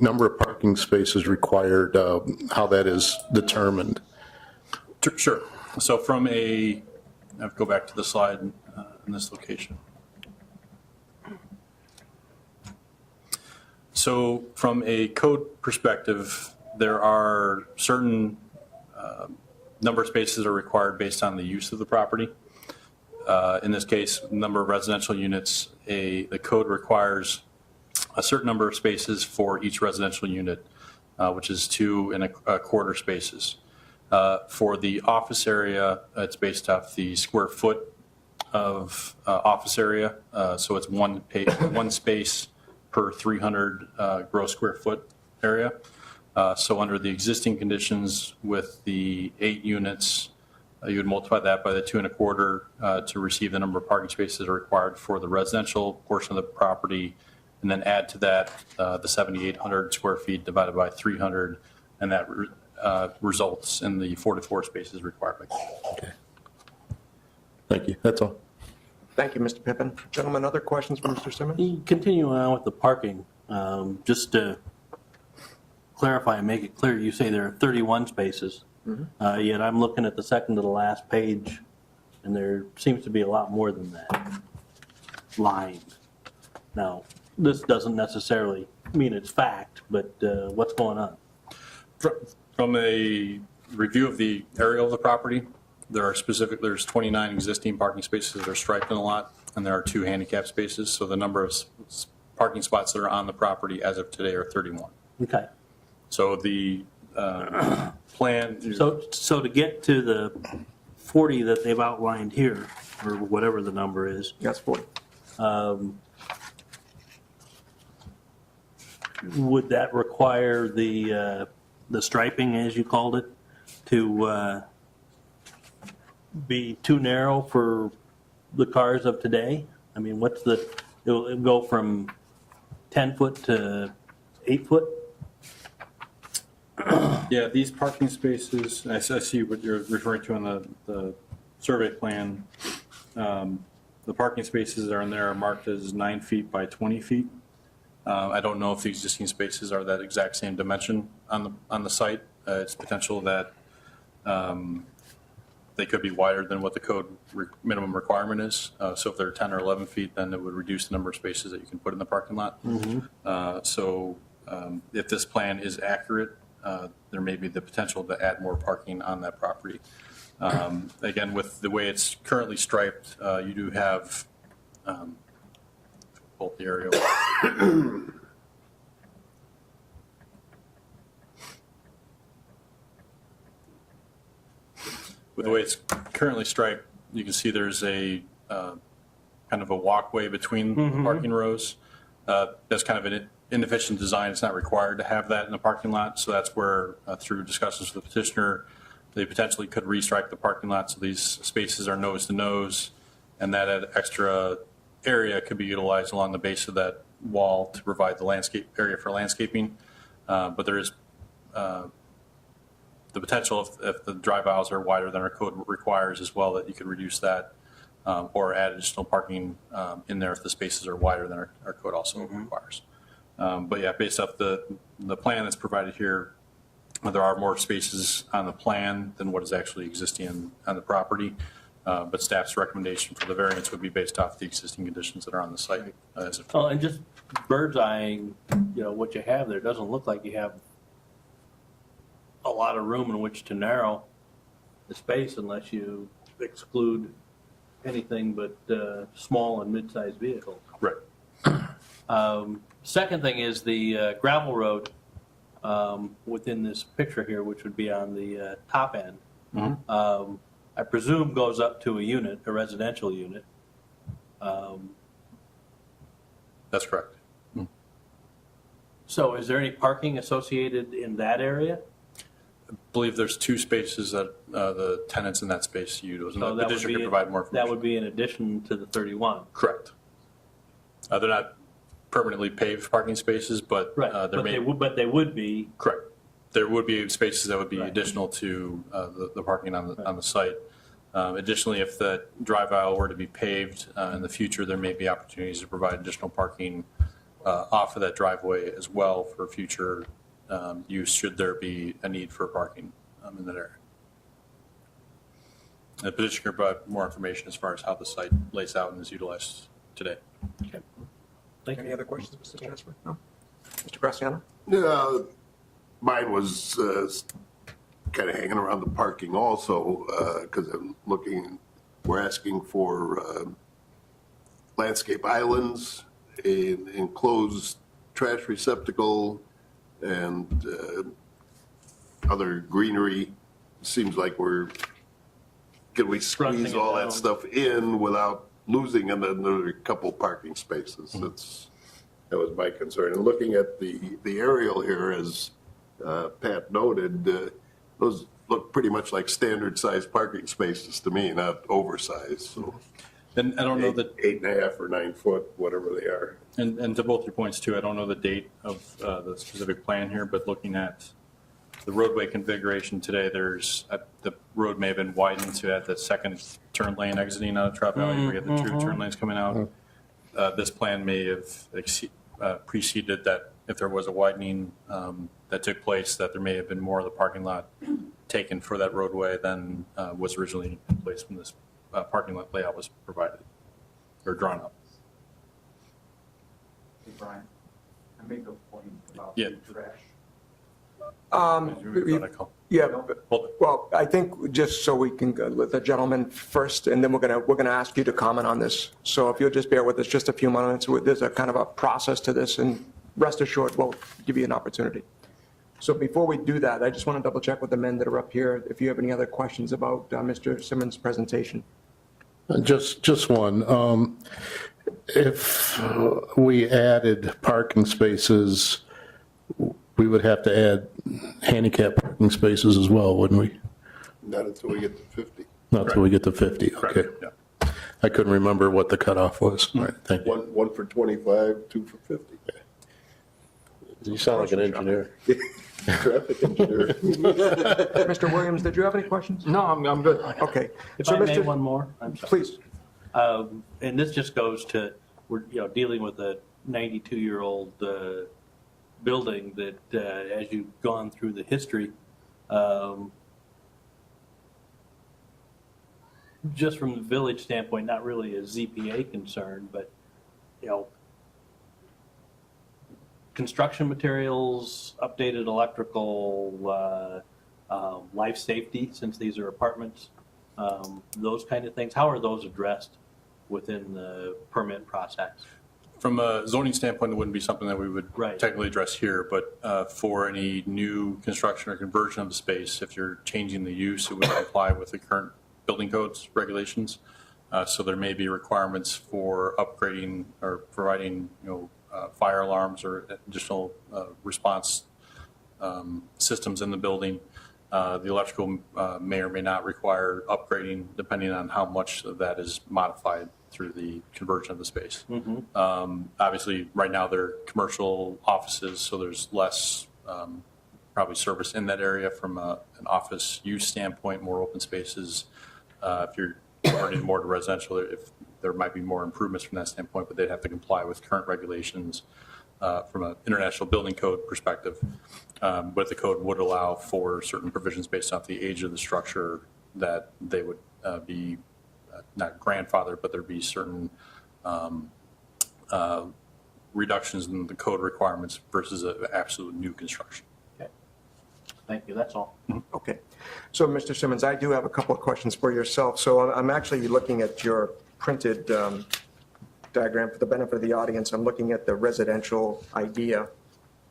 number of parking spaces required, how that is determined? Sure. So from I'll go back to the slide in this location. So from a code perspective, there are certain number of spaces that are required based on the use of the property. In this case, number of residential units, the code requires a certain number of spaces for each residential unit, which is 2.25 spaces. For the office area, it's based off the square foot of office area. So it's one space per 300 gross square foot area. So under the existing conditions with the 8 units, you would multiply that by the 2.25 to receive the number of parking spaces that are required for the residential portion of the property, and then add to that the 7,800 square feet divided by 300, and that results in the 44 spaces required by code. Okay. Thank you. That's all. Thank you, Mr. Pippin. Gentlemen, other questions for Mr. Simmons? Continuing on with the parking, just to clarify and make it clear, you say there are 31 spaces, yet I'm looking at the second to the last page, and there seems to be a lot more than that lined. Now, this doesn't necessarily mean it's fact, but what's going on? From a review of the area of the property, there's 29 existing parking spaces that are striped in a lot, and there are 2 handicap spaces. So the number of parking spots that are on the property as of today are 31. Okay. So the plan. So to get to the 40 that they've outlined here, or whatever the number is, Yes, 40. would that require the striping, as you called it, to be too narrow for the cars of today? I mean, it'll go from 10 foot to 8 foot? Yeah, these parking spaces, I see what you're referring to on the survey plan. The parking spaces that are in there are marked as 9 feet by 20 feet. I don't know if the existing spaces are that exact same dimension on the site. It's potential that they could be wider than what the code minimum requirement is. So if they're 10 or 11 feet, then it would reduce the number of spaces that you can put in the parking lot. So if this plan is accurate, there may be the potential to add more parking on that property. Again, with the way it's currently striped, you do have both the aerial. With the way it's currently striped, you can see there's a kind of a walkway between the parking rows. That's kind of an inefficient design. It's not required to have that in the parking lot. So that's where, through discussions with the petitioner, they potentially could restrike the parking lot so these spaces are nose to nose, and that extra area could be utilized along the base of that wall to provide the landscape area for landscaping. But there is the potential, if the drive aisles are wider than our code requires as well, that you could reduce that or add additional parking in there if the spaces are wider than our code also requires. But yeah, based off the plan that's provided here, There are more spaces on the plan than what is actually existing on the property, but staff's recommendation for the variance would be based off the existing conditions that are on the site. Oh, and just bird's eyeing, what you have there, doesn't look like you have a lot of room in which to narrow the space unless you exclude anything but small and mid-sized vehicles. Right. Second thing is the gravel road within this picture here, which would be on the top end. I presume goes up to a unit, a residential unit. That's correct. So is there any parking associated in that area? I believe there's 2 spaces that the tenants in that space use, and So the that would district be can provide more information. That would be in addition to the 31. Correct. They're not permanently paved parking spaces, but Right, there may. but they would be. Correct. There would be spaces that would be Right. additional to the parking on the site. Additionally, if the drive aisle were to be paved in the future, there may be opportunities to provide additional parking off of that driveway as well for future use, should there be a need for parking in that area. The petition can provide more information as far as how the site lays out and is utilized today. Okay. Thank Any you. other questions, Mr. Jasper? No? Mr. Graciano? Yeah, mine was kind of hanging around the parking also, because I'm looking, we're asking for landscape islands, an enclosed trash receptacle, and other greenery. Seems like can we Crunching squeeze it all down. that stuff in without losing another couple parking spaces? That was my concern. And looking at the aerial here, as Pat noted, those look pretty much like standard sized parking spaces to me, not oversized. So And I don't know that. 8.5 or 9 foot, whatever they are. And to both your points too, I don't know the date of the specific plan here, but looking at the roadway configuration today, the road may have been widened to add the second turn lane exiting out of Trout Valley, where you have the 2 turn lanes coming out. This plan may have preceded that. If there was a widening that took place, that there may have been more of the parking lot taken for that roadway than was originally in place when this parking lot layout was provided or drawn up. Hey, Brian, I make a point about Yeah. the trash. Yeah, Hold it. well, I think just so we can go with the gentleman first, and then we're gonna ask you to comment on this. So if you'll just bear with us just a few moments, there's a kind of a process to this, and rest assured, we'll give you an opportunity. So before we do that, I just want to double check with the men that are up here, if you have any other questions about Mr. Simmons' presentation. Just one. If we added parking spaces, we would have to add handicap parking spaces as well, wouldn't we? Not until we get to 50. Not till we get to 50, okay. Correct, yeah. I couldn't remember what the cutoff was. All right, thank you. One for 25, 2 for 50. You sound like an engineer. Traffic engineer. Mr. Williams, did you have any questions? No, I'm good. Okay. If So I may, Mr. one more, I'm sorry. Please. And this just goes to, we're, dealing with a 92-year-old building that, as you've gone through the history, just from the village standpoint, not really a ZPA concern, but, construction materials, updated electrical, life safety, since these are apartments, those kind of things. How are those addressed within the permit process? From a zoning standpoint, it wouldn't be something that we would Right. technically address here, but for any new construction or conversion of the space, if you're changing the use, it would comply with the current building codes regulations. So there may be requirements for upgrading or providing, fire alarms or additional response systems in the building. The electrical may or may not require upgrading, depending on how much of that is modified through the conversion of the space. Obviously, right now they're commercial offices, so there's less probably service in that area from an office use standpoint, more open spaces. If you're converting more to residential, if there might be more improvements from that standpoint, but they'd have to comply with current regulations from an international building code perspective. But the code would allow for certain provisions based off the age of the structure that they would be not grandfathered, but there'd be certain reductions in the code requirements versus an absolute new construction. Okay. Thank you, that's all. Okay. So, Mr. Simmons, I do have a couple of questions for yourself. So I'm actually looking at your printed diagram for the benefit of the audience. I'm looking at the residential idea,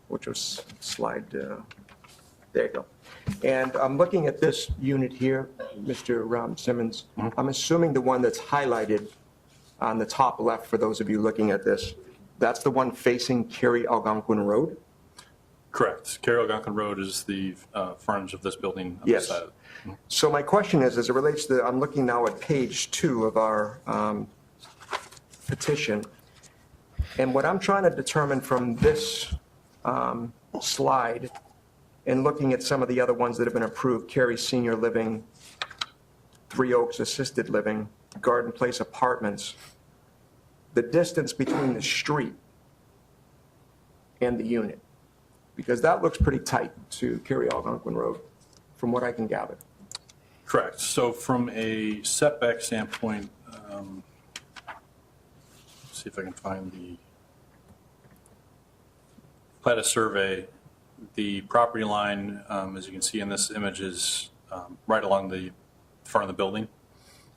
which was slide, there you go. And I'm looking at this unit here, Mr. Simmons. I'm assuming the one that's highlighted on the top left, for those of you looking at this, that's the one facing Cary Algonquin Road? Correct. Cary Algonquin Road is the frontage of this building. On Yes. the side. So my question is, as it relates to, I'm looking now at page 2 of our petition, and what I'm trying to determine from this slide and looking at some of the other ones that have been approved, Cary Senior Living, Three Oaks Assisted Living, Garden Place Apartments, the distance between the street and the unit, because that looks pretty tight to Cary Algonquin Road, from what I can gather. Correct. So from a setback standpoint, let's see if I can find the plat of survey. The property line, as you can see in this image, is right along the front of the building.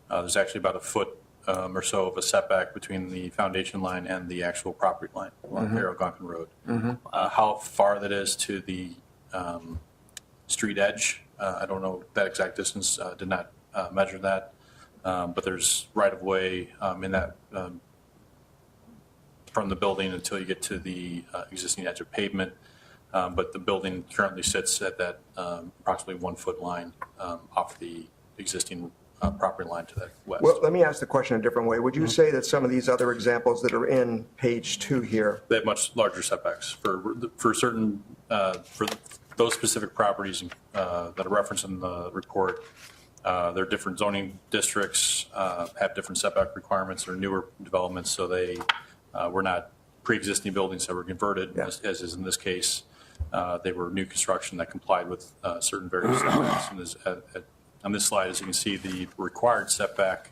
There's actually about a foot or so of a setback between the foundation line and the actual property line along Cary Algonquin Road. How far that is to the street edge, I don't know that exact distance, did not measure that, but there's right-of-way in that from the building until you get to the existing edge of pavement, but the building currently sits at that approximately 1 foot line off the existing property line to the west. Well, let me ask the question a different way. Would you say that some of these other examples that are in page 2 here, They have much larger setbacks for certain, for those specific properties that are referenced in the report. They're different zoning districts, have different setback requirements. They're newer developments, so they were not pre-existing buildings that were converted, Yeah. as is in this case. They were new construction that complied with certain various setbacks. And on this slide, as you can see, the required setback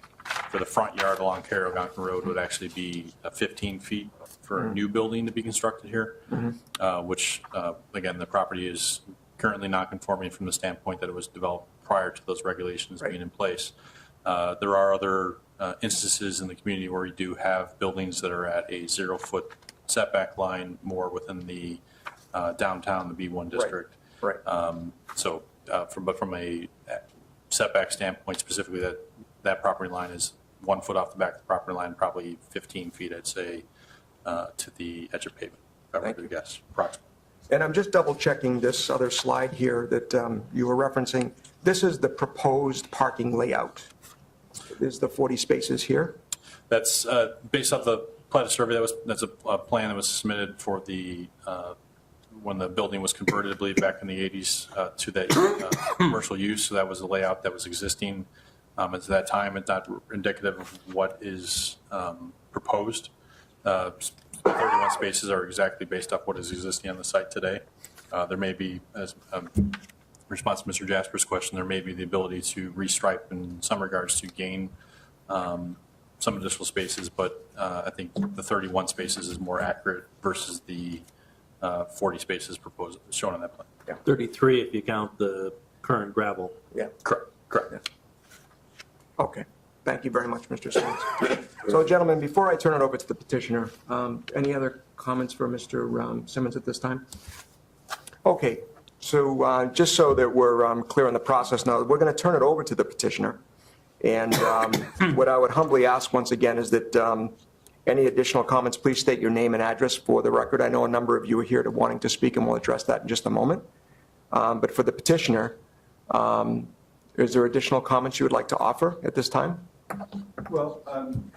for the front yard along Cary Algonquin Road would actually be 15 feet for a new building to be constructed here, which, again, the property is currently not conforming from the standpoint that it was developed prior to those regulations being in place. There are other instances in the community where we do have buildings that are at a 0 foot setback line, more within the downtown, the B1 district. Right. So from a setback standpoint, specifically that property line is 1 foot off the back of the property line, probably 15 feet, I'd say, to the edge of pavement, if I were to guess, approximately. and I'm just double checking this other slide here that you were referencing. This is the proposed parking layout. Is the 40 spaces here? That's based off the plat of survey. That's a plan that was submitted for the when the building was converted, I believe, back in the 80s to that commercial use. So that was the layout that was existing at that time. It's not indicative of what is proposed. 31 spaces are exactly based off what is existing on the site today. There may be, as response to Mr. Jasper's question, there may be the ability to restripe in some regards to gain some additional spaces, but I think the 31 spaces is more accurate versus the 40 spaces proposed, shown on that plan. 33 if you count the current gravel. Yeah. Correct. Okay. Thank you very much, Mr. Simmons. So, gentlemen, before I turn it over to the petitioner, any other comments for Mr. Simmons at this time? Okay. So just so that we're clear on the process now, we're going to turn it over to the petitioner. And what I would humbly ask once again is that any additional comments, please state your name and address for the record. I know a number of you are here to wanting to speak, and we'll address that in just a moment. But for the petitioner, is there additional comments you would like to offer at this time? Well,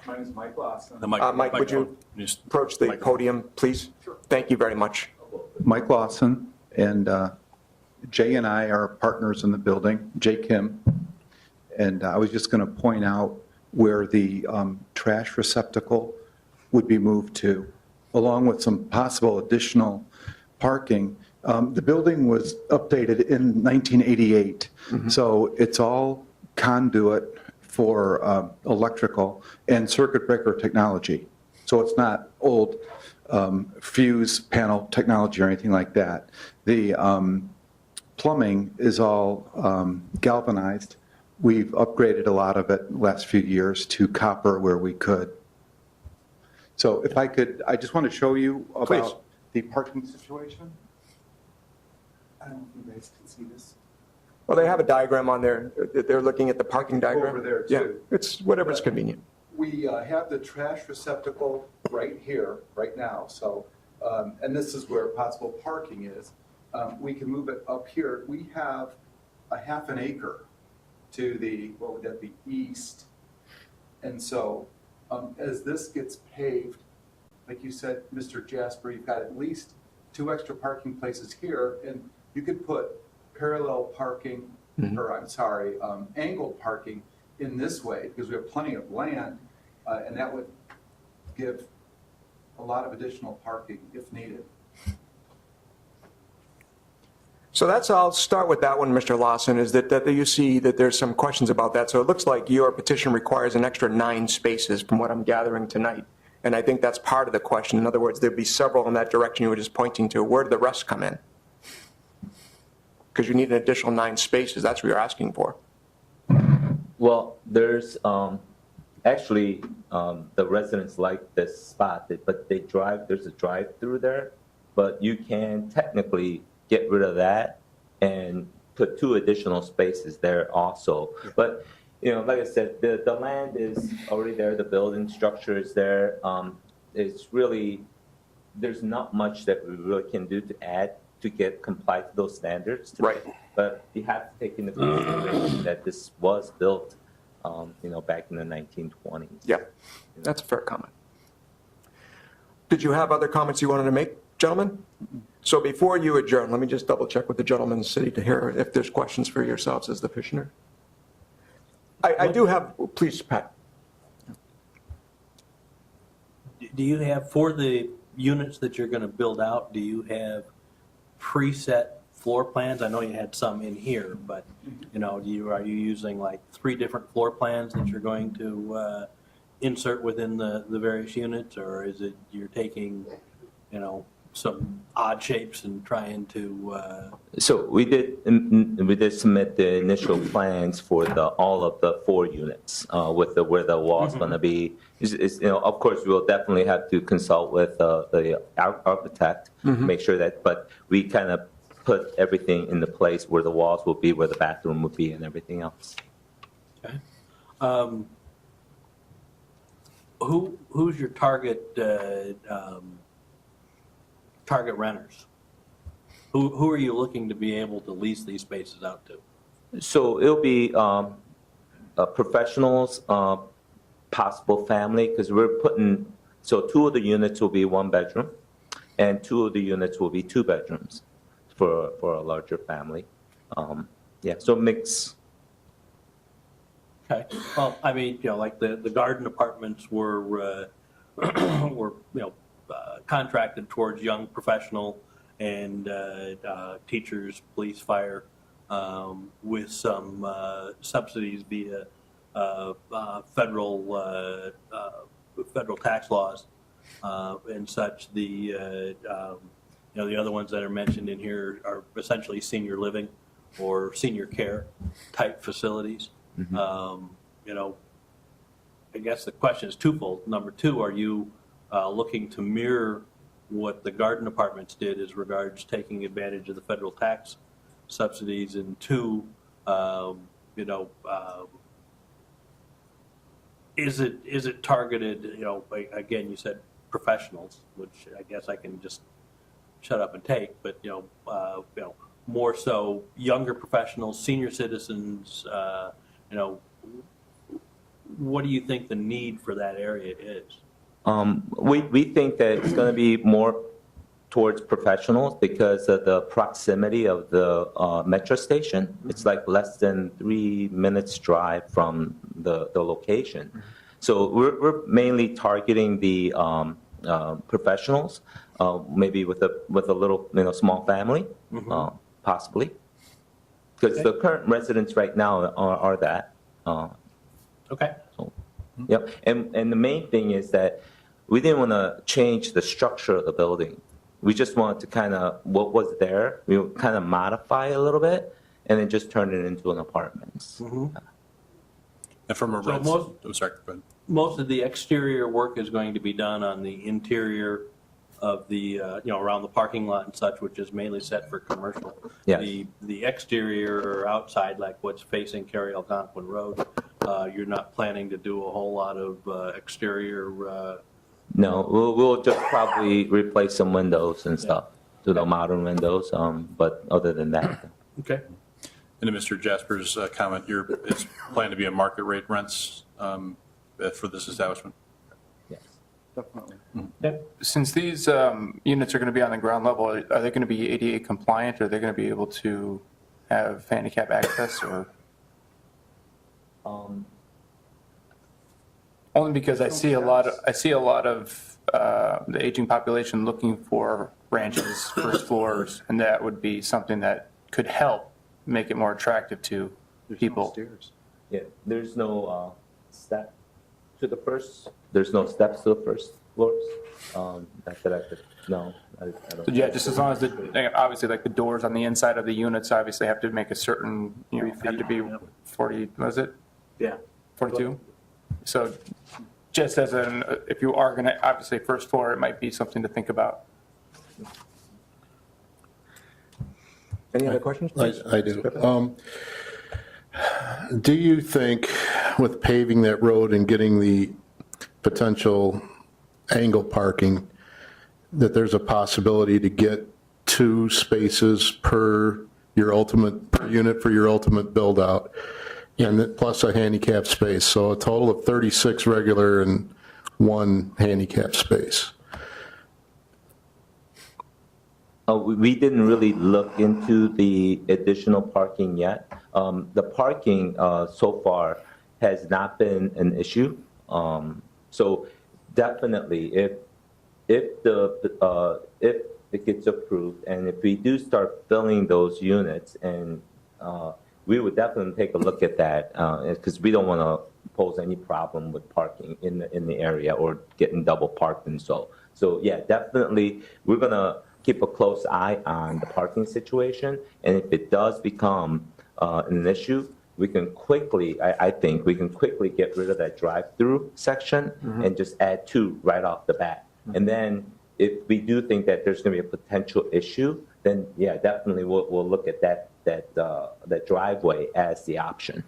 my name is Mike Lawson. Mike, would you approach the podium, please? Sure. Thank you very much. Mike Lawson, and Jay and I are partners in the building, Jay Kim. And I was just going to point out where the trash receptacle would be moved to along with some possible additional parking. The building was updated in 1988, so it's all conduit for electrical and circuit breaker technology. So it's not old fuse panel technology or anything like that. The plumbing is all galvanized. We've upgraded a lot of it in the last few years to copper where we could. So if I could, I just want to show you Please. about the parking situation. I don't know if you guys can see this. Well, they have a diagram on there. They're looking at the parking diagram. Over there, Yeah, too. it's whatever's convenient. We have the trash receptacle right here, right now, so, and this is where possible parking is. We can move it up here. We have a half an acre to the, what would that be, east. And so, as this gets paved, like you said, Mr. Jasper, you've got at least 2 extra parking places here, and you could put parallel parking, or I'm sorry, angled parking in this way, because we have plenty of land, and that would give a lot of additional parking if needed. So I'll start with that one, Mr. Lawson, is that you see that there's some questions about that. So it looks like your petition requires an extra 9 spaces from what I'm gathering tonight. And I think that's part of the question. In other words, there'd be several in that direction you were just pointing to. Where do the rest come in? Because you need an additional 9 spaces. That's what you're asking for. Well, there's actually the residents like this spot, but they drive, there's a drive-through there, but you can technically get rid of that and put 2 additional spaces there also. But, you know, like I said, the land is already there, the building structure is there. It's really, there's not much that we really can do to add to get comply to those standards. Right. But you have to take into consideration that this was built, you know, back in the 1920s. Yeah, that's a fair comment. Did you have other comments you wanted to make, gentlemen? So before you adjourn, let me just double check with the gentleman sitting to hear if there's questions for yourselves as the petitioner. I do have, please, Pat. Do you have, for the units that you're going to build out, do you have preset floor plans? I know you had some in here, but, you know, are you using like 3 different floor plans that you're going to insert within the various units? Or is it you're taking, you know, some odd shapes and trying to... So we did submit the initial plans for all of the 4 units with where the wall's going to be. You know, of course, we'll definitely have to consult with the architect, make sure that, but we kind of put everything in the place where the walls will be, where the bathroom will be, and everything else. Okay. Who's your target renters? Who are you looking to be able to lease these spaces out to? So it'll be professionals, possible family, because we're putting, so 2 of the units will be 1 bedroom, and 2 of the units will be 2 bedrooms for a larger family. Yeah, so mix. Okay. Well, I mean, you know, like the garden apartments were you know, contracted towards young professional and teachers, police, fire, with some subsidies via federal tax laws and such. You know, the other ones that are mentioned in here are essentially senior living or senior care type facilities. You know, I guess the question is twofold. Number 2, are you looking to mirror what the garden apartments did as regards taking advantage of the federal tax subsidies? And 2, you know, is it targeted, you know, again, you said professionals, which I guess I can just shut up and take, but, you know, more so younger professionals, senior citizens, you know, what do you think the need for that area is? We think that it's going to be more towards professionals because of the proximity of the metro station. It's like less than 3 minutes drive from the location. So we're mainly targeting the professionals, maybe with a little, small family, possibly. Because the current residents right now are that. Okay. Yep, and the main thing is that we didn't want to change the structure of the building. We just wanted to kind of, what was there, we would kind of modify a little bit, and then just turn it into an apartments. And from a, So most- I'm sorry, go ahead. Most of the exterior work is going to be done on the interior of the, around the parking lot and such, which is mainly set for commercial. Yes. The exterior or outside, like what's facing Cary Algonquin Road, you're not planning to do a whole lot of exterior. No, we'll just probably replace some windows and stuff, to the modern windows, but other than that. Okay. And to Mr. Jasper's comment, it's planned to be a market rate rents for this establishment? Yes. Definitely. Since these units are going to be on the ground level, are they going to be ADA compliant? Are they going to be able to have handicap access or? Only because I see a lot of the aging population looking for ranches, first floors, and that would be something that could help make it more attractive to people. Yeah, there's no step to the first, there's no steps to the first floors. That's what I could, no, I don't. So yeah, just as long as obviously like the doors on the inside of the units obviously have to make a certain, have to be 40, was it? Yeah. 42? So just as if you are going to, obviously first floor, it might be something to think about. Any other questions? please? I do. Do you think with paving that road and getting the potential angle parking, that there's a possibility to get 2 spaces per unit for your ultimate build out, and plus a handicap space, so a total of 36 regular and 1 handicap space? We didn't really look into the additional parking yet. The parking so far has not been an issue. So definitely, if it gets approved, and if we do start filling those units, and we would definitely take a look at that, because we don't want to pose any problem with parking in the area or getting double parked and so yeah, definitely we're gonna keep a close eye on the parking situation, and if it does become an issue, we can quickly, I think we can quickly get rid of that drive-through section and just add 2 right off the bat. And then if we do think that there's going to be a potential issue, then yeah, definitely we'll look at that driveway as the option.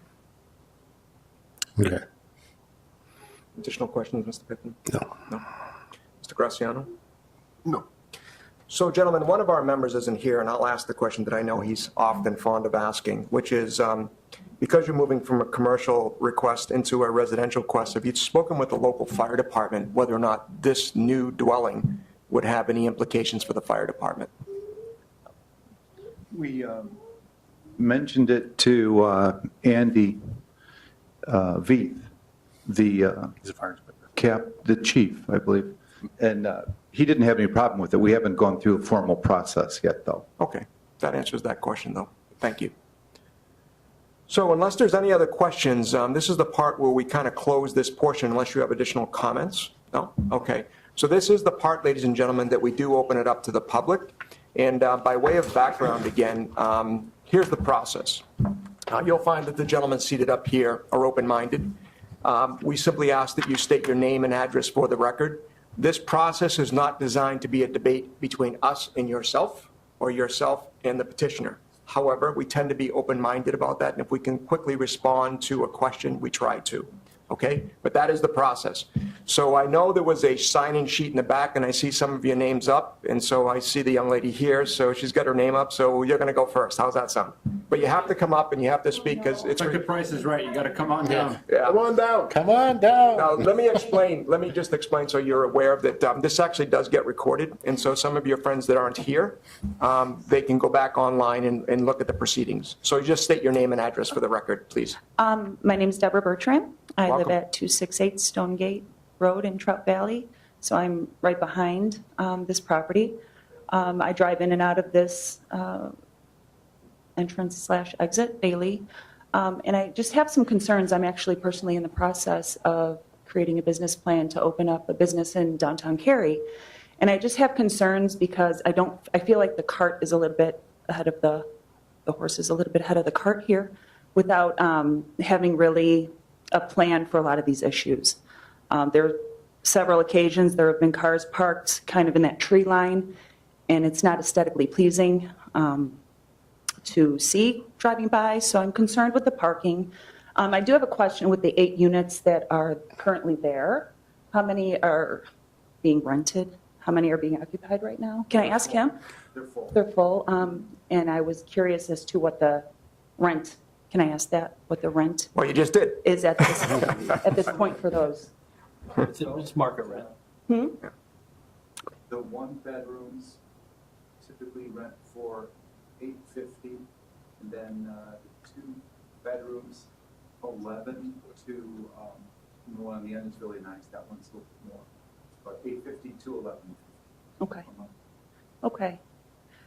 Okay. Additional questions, Mr. Pittman? No. No. Mr. Graciano? No. So, gentlemen, one of our members isn't here, and I'll ask the question that I know he's often fond of asking, which is, because you're moving from a commercial request into a residential request, have you spoken with the local fire department whether or not this new dwelling would have any implications for the fire department? We mentioned it to Andy Veith, He's a fire inspector. the chief, I believe, and he didn't have any problem with it. We haven't gone through a formal process yet, though. Okay, that answers that question, though. Thank you. So unless there's any other questions, this is the part where we kind of close this portion unless you have additional comments. No? Okay. So this is the part, ladies and gentlemen, that we do open it up to the public. And by way of background again, here's the process. You'll find that the gentlemen seated up here are open-minded. We simply ask that you state your name and address for the record. This process is not designed to be a debate between us and yourself, or yourself and the petitioner. However, we tend to be open-minded about that, and if we can quickly respond to a question, we try to. Okay? But that is the process. So I know there was a sign-in sheet in the back, and I see some of your names up, and so I see the young lady here, so she's got her name up, so you're going to go first. How's that sound? But you have to come up and you have to speak, because it's... Like the price is right, you got to come on down. Yeah. Come on down. Come on down. Now, let me just explain so you're aware of that this actually does get recorded, and so some of your friends that aren't here, they can go back online and look at the proceedings. So just state your name and address for the record, please. My name is Deborah Bertram. I live Welcome. at 268 Stonegate Road in Trout Valley. So I'm right behind this property. I drive in and out of this entrance/exit daily. And I just have some concerns. I'm actually personally in the process of creating a business plan to open up a business in downtown Cary. And I just have concerns because I feel like the cart is a little bit ahead of the horse is a little bit ahead of the cart here without having really a plan for a lot of these issues. There are several occasions there have been cars parked kind of in that tree line, and it's not aesthetically pleasing to see driving by, so I'm concerned with the parking. I do have a question with the 8 units that are currently there. How many are being rented? How many are being occupied right now? Can I ask him? They're full. They're full, and I was curious as to what the rent, can I ask that, what the rent Well, you just did. is at this point for those? It's market rent. The 1-bedrooms typically rent for $850, and then the 2 bedrooms, 11 to, the one on the end is really nice, that one's a little bit more, but $850 to $1150. Okay. Okay.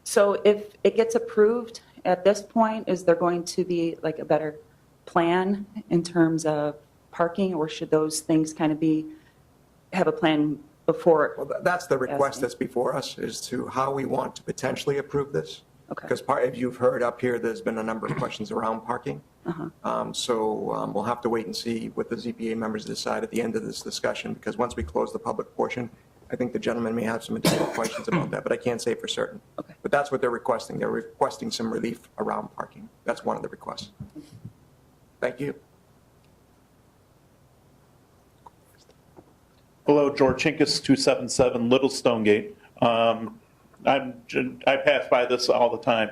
So if it gets approved at this point, is there going to be like a better plan in terms of parking, or should those things kind of have a plan before? Well, that's the request Asking. that's before us, is to how we want to potentially approve this. Okay. Because if you've heard up here, there's been a number of questions around parking. So we'll have to wait and see what the ZBA members decide at the end of this discussion, because once we close the public portion, I think the gentleman may have some additional questions about that, but I can't say for certain. Okay. But that's what they're requesting. They're requesting some relief around parking. That's one of the requests. Thank you. Hello, George Hinkus, 277 Little Stonegate. I pass by this all the time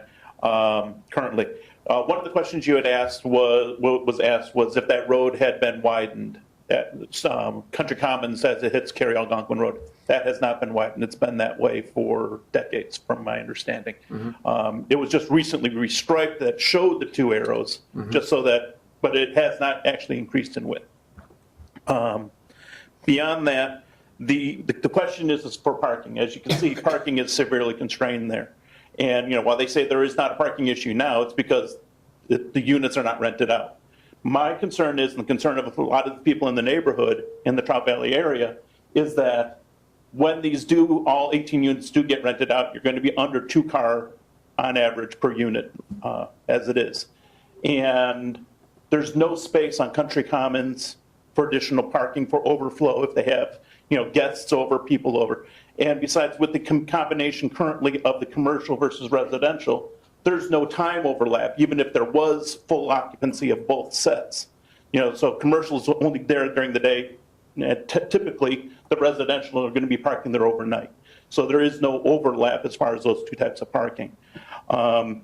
currently. One of the questions you had asked was if that road had been widened at Country Commons as it hits Cary Algonquin Road. That has not been widened. It's been that way for decades, from my understanding. It was just recently restriped that showed the 2 arrows, just so that, but it has not actually increased in width. Beyond that, the question is for parking. As you can see, parking is severely constrained there. And while they say there is not a parking issue now, it's because the units are not rented out. My concern is, and the concern of a lot of the people in the neighborhood in the Trout Valley area, is that when all 18 units do get rented out, you're going to be under 2 car on average per unit as it is. And there's no space on Country Commons for additional parking for overflow if they have guests over, people over. And besides, with the combination currently of the commercial versus residential, there's no time overlap, even if there was full occupancy of both sets. So commercial is only there during the day. And typically, the residential are going to be parking there overnight. So there is no overlap as far as those 2 types of parking. I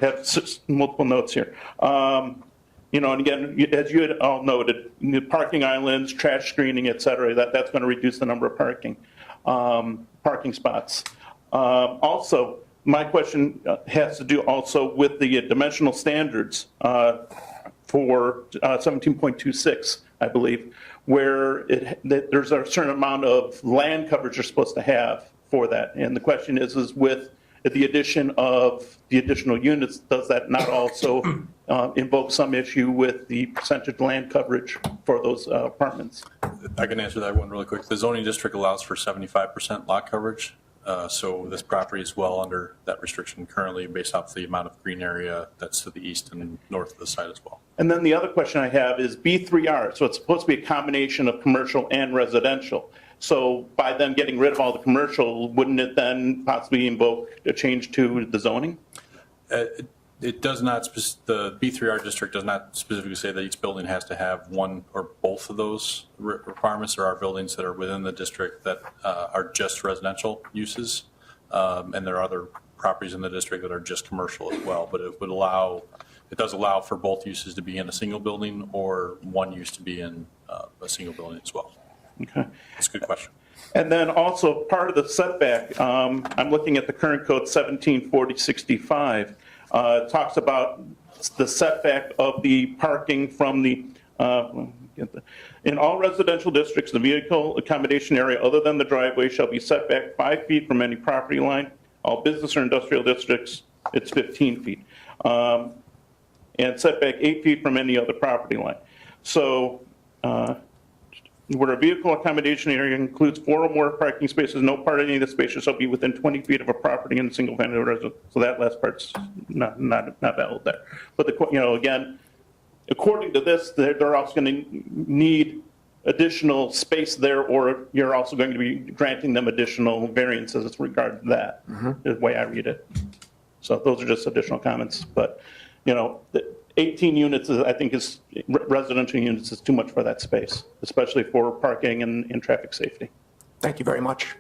have multiple notes here. And again, as you had all noted, parking islands, trash screening, et cetera, that's going to reduce the number of parking spots. Also, my question has to do also with the dimensional standards for 17.26, I believe, where there's a certain amount of land coverage you're supposed to have for that. And the question is with the addition of the additional units, does that not also invoke some issue with the percentage land coverage for those apartments? I can answer that one really quick. The zoning district allows for 75% lot coverage. So this property is well under that restriction currently based off the amount of green area that's to the east and north of the site as well. And then the other question I have is B3R. So it's supposed to be a combination of commercial and residential. So by them getting rid of all the commercial, wouldn't it then possibly invoke a change to the zoning? It does not, the B3R district does not specifically say that each building has to have one or both of those requirements. There are buildings that are within the district that are just residential uses, and there are other properties in the district that are just commercial as well. But it does allow for both uses to be in a single building or one use to be in a single building as well. Okay. That's a good question. And then also part of the setback, I'm looking at the current code 174065. It talks about the setback of the parking from the, In all residential districts, the vehicle accommodation area other than the driveway shall be set back 5 feet from any property line. All business or industrial districts, it's 15 feet. And set back 8 feet from any other property line. So where a vehicle accommodation area includes 4 or more parking spaces, no part of any of the spaces shall be within 20 feet of a property in a single-family residence. So that last part's not valid there. But again, according to this, they're also going to need additional space there, or you're also going to be granting them additional variances with regard to that, is the way I read it. So those are just additional comments. But, the 18 units, I think, is residential units is too much for that space, especially for parking and traffic safety. Thank you very much.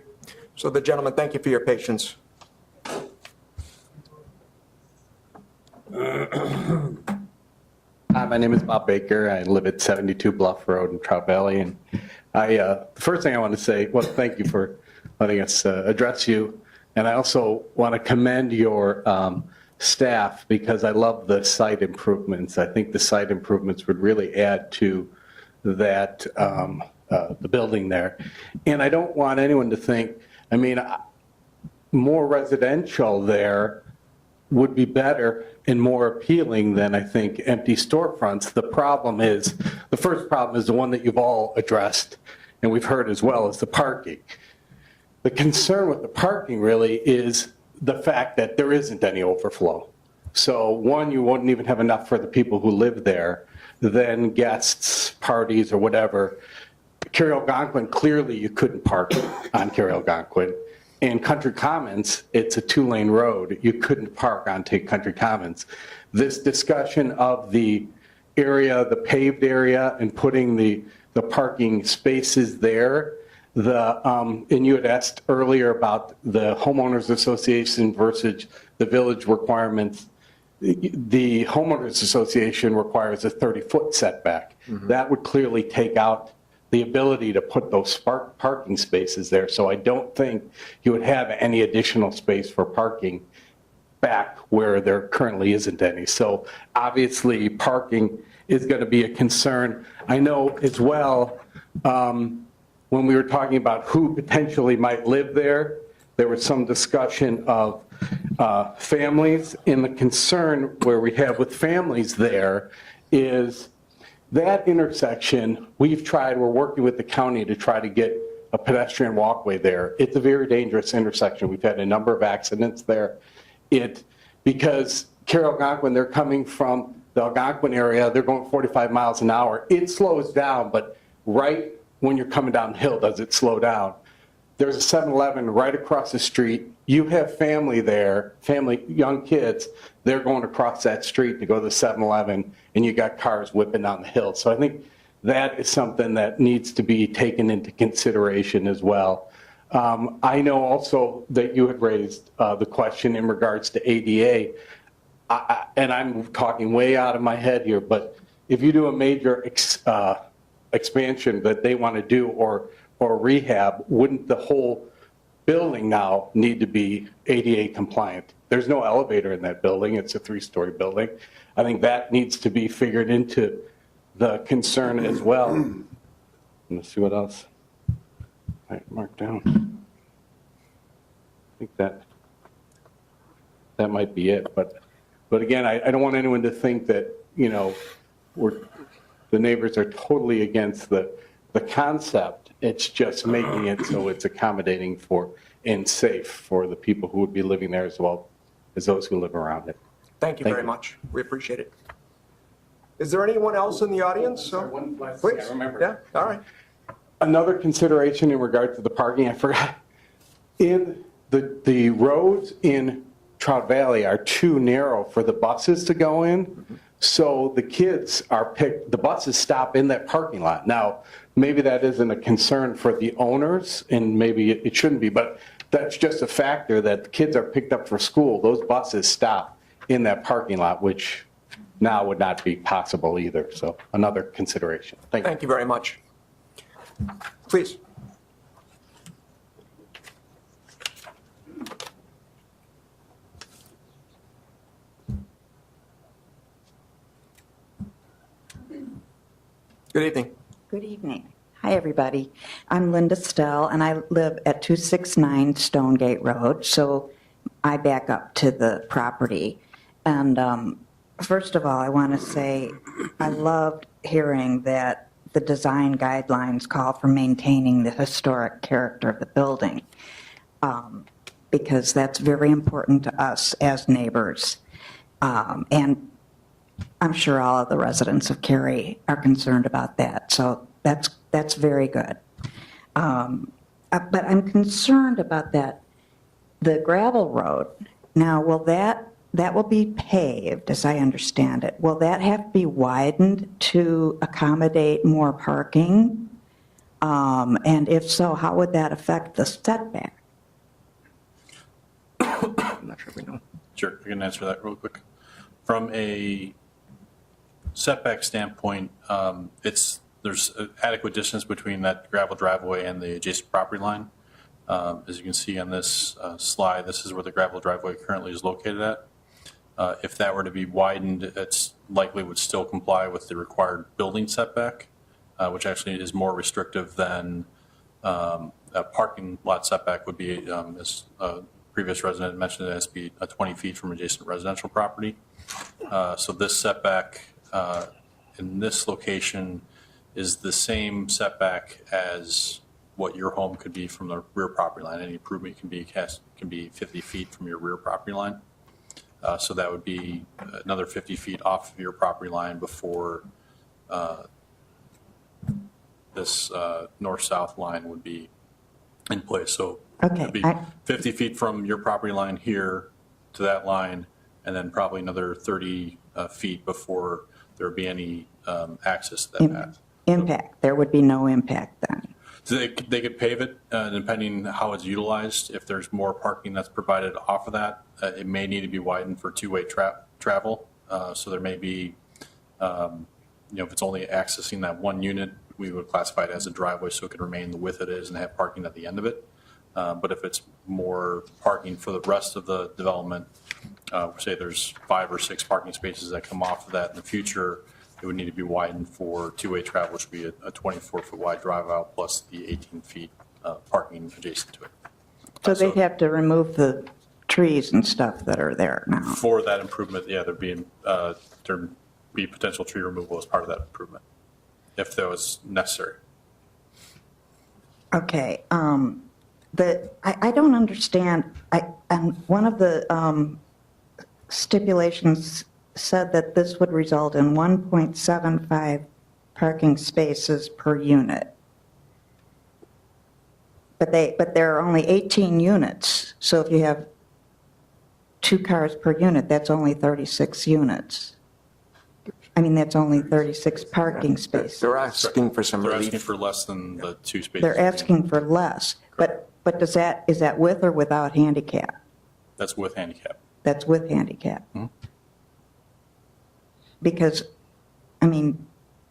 So the gentleman, thank you for your patience. Hi, my name is Bob Baker. I live at 72 Bluff Road in Trout Valley. And the first thing I want to say, well, thank you for letting us address you. And I also want to commend your staff because I love the site improvements. I think the site improvements would really add to that, the building there. And I don't want anyone to think, more residential there would be better and more appealing than, I think, empty storefronts. The first problem is the one that you've all addressed, and we've heard as well, is the parking. The concern with the parking really is the fact that there isn't any overflow. So one, you wouldn't even have enough for the people who live there, then guests, parties, or whatever. Carroll-Algonquin, clearly you couldn't park on Carroll-Algonquin. In Country Commons, it's a 2-lane road. You couldn't park on Country Commons. This discussion of the area, the paved area, and putting the parking spaces there, and you had asked earlier about the homeowners association versus the village requirements. The homeowners association requires a 30-foot setback. That would clearly take out the ability to put those parking spaces there. So I don't think you would have any additional space for parking back where there currently isn't any. So obviously parking is going to be a concern. I know as well, when we were talking about who potentially might live there, there was some discussion of families. And the concern where we have with families there is that intersection, we're working with the county to try to get a pedestrian walkway there. It's a very dangerous intersection. We've had a number of accidents there. Because Carroll-Algonquin, they're coming from the Algonquin area, they're going 45 miles an hour. It slows down, but right when you're coming down the hill, does it slow down? There's a 7-Eleven right across the street. You have family there, young kids, they're going across that street to go to the 7-Eleven, and you got cars whipping down the hill. So I think that is something that needs to be taken into consideration as well. I know also that you had raised the question in regards to ADA, and I'm talking way out of my head here, but if you do a major expansion that they want to do or rehab, wouldn't the whole building now need to be ADA compliant? There's no elevator in that building. It's a 3-story building. I think that needs to be figured into the concern as well. Let's see what else I marked down. I think that might be it. But again, I don't want anyone to think that, the neighbors are totally against the concept. It's just making it so it's accommodating for and safe for the people who would be living there as well as those who live around it. Thank you very much. We appreciate it. Is there anyone else in the audience? One last thing I remember. Yeah, all right. Another consideration in regard to the parking, I forgot. In the roads in Trout Valley are too narrow for the buses to go in. So the buses stop in that parking lot. Now, maybe that isn't a concern for the owners, and maybe it shouldn't be, but that's just a factor that the kids are picked up for school. Those buses stop in that parking lot, which now would not be possible either. So another consideration. Thank you. Thank you very much. Please. Good evening. Good evening. Hi, everybody. I'm Linda Stell, and I live at 269 Stonegate Road, so I back up to the property. And first of all, I want to say I loved hearing that the design guidelines call for maintaining the historic character of the building, because that's very important to us as neighbors. And I'm sure all of the residents of Cary are concerned about that, so that's very good. But I'm concerned about the gravel road. Now, that will be paved, as I understand it. Will that have to be widened to accommodate more parking? And if so, how would that affect the setback? I'm not sure we know. Sure, I can answer that real quick. From a setback standpoint, there's adequate distance between that gravel driveway and the adjacent property line. As you can see on this slide, this is where the gravel driveway currently is located at. If that were to be widened, it's likely would still comply with the required building setback, which actually is more restrictive than a parking lot setback would be, as a previous resident mentioned, it has to be 20 feet from adjacent residential property. So this setback in this location is the same setback as what your home could be from the rear property line. Any improvement can be 50 feet from your rear property line. So that would be another 50 feet off of your property line before this north-south line would be in place. So Okay, it'd be 50 feet from your property line here to that line, and then probably another 30 feet before there would be any access to that path. Impact. There would be no impact then. So they could pave it, depending how it's utilized. If there's more parking that's provided off of that, it may need to be widened for two-way travel. So there may be, if it's only accessing that one unit, we would classify it as a driveway so it could remain the width it is and have parking at the end of it. But if it's more parking for the rest of the development, say there's 5 or 6 parking spaces that come off of that in the future, it would need to be widened for two-way travel, which would be a 24-foot wide drive out plus the 18 feet parking adjacent to it. So they'd have to remove the trees and stuff that are there now. For that improvement, yeah, there'd be potential tree removal as part of that improvement, if that was necessary. Okay. I don't understand. And one of the stipulations said that this would result in 1.75 parking spaces per unit. But there are only 18 units. So if you have 2 cars per unit, that's only 36 units. I mean, that's only 36 parking spaces. They're asking for some They're relief. asking for less than the 2 spaces. They're asking for less. But is that with or without handicap? That's with handicap. That's with handicap. Mm-hmm. Because, I mean,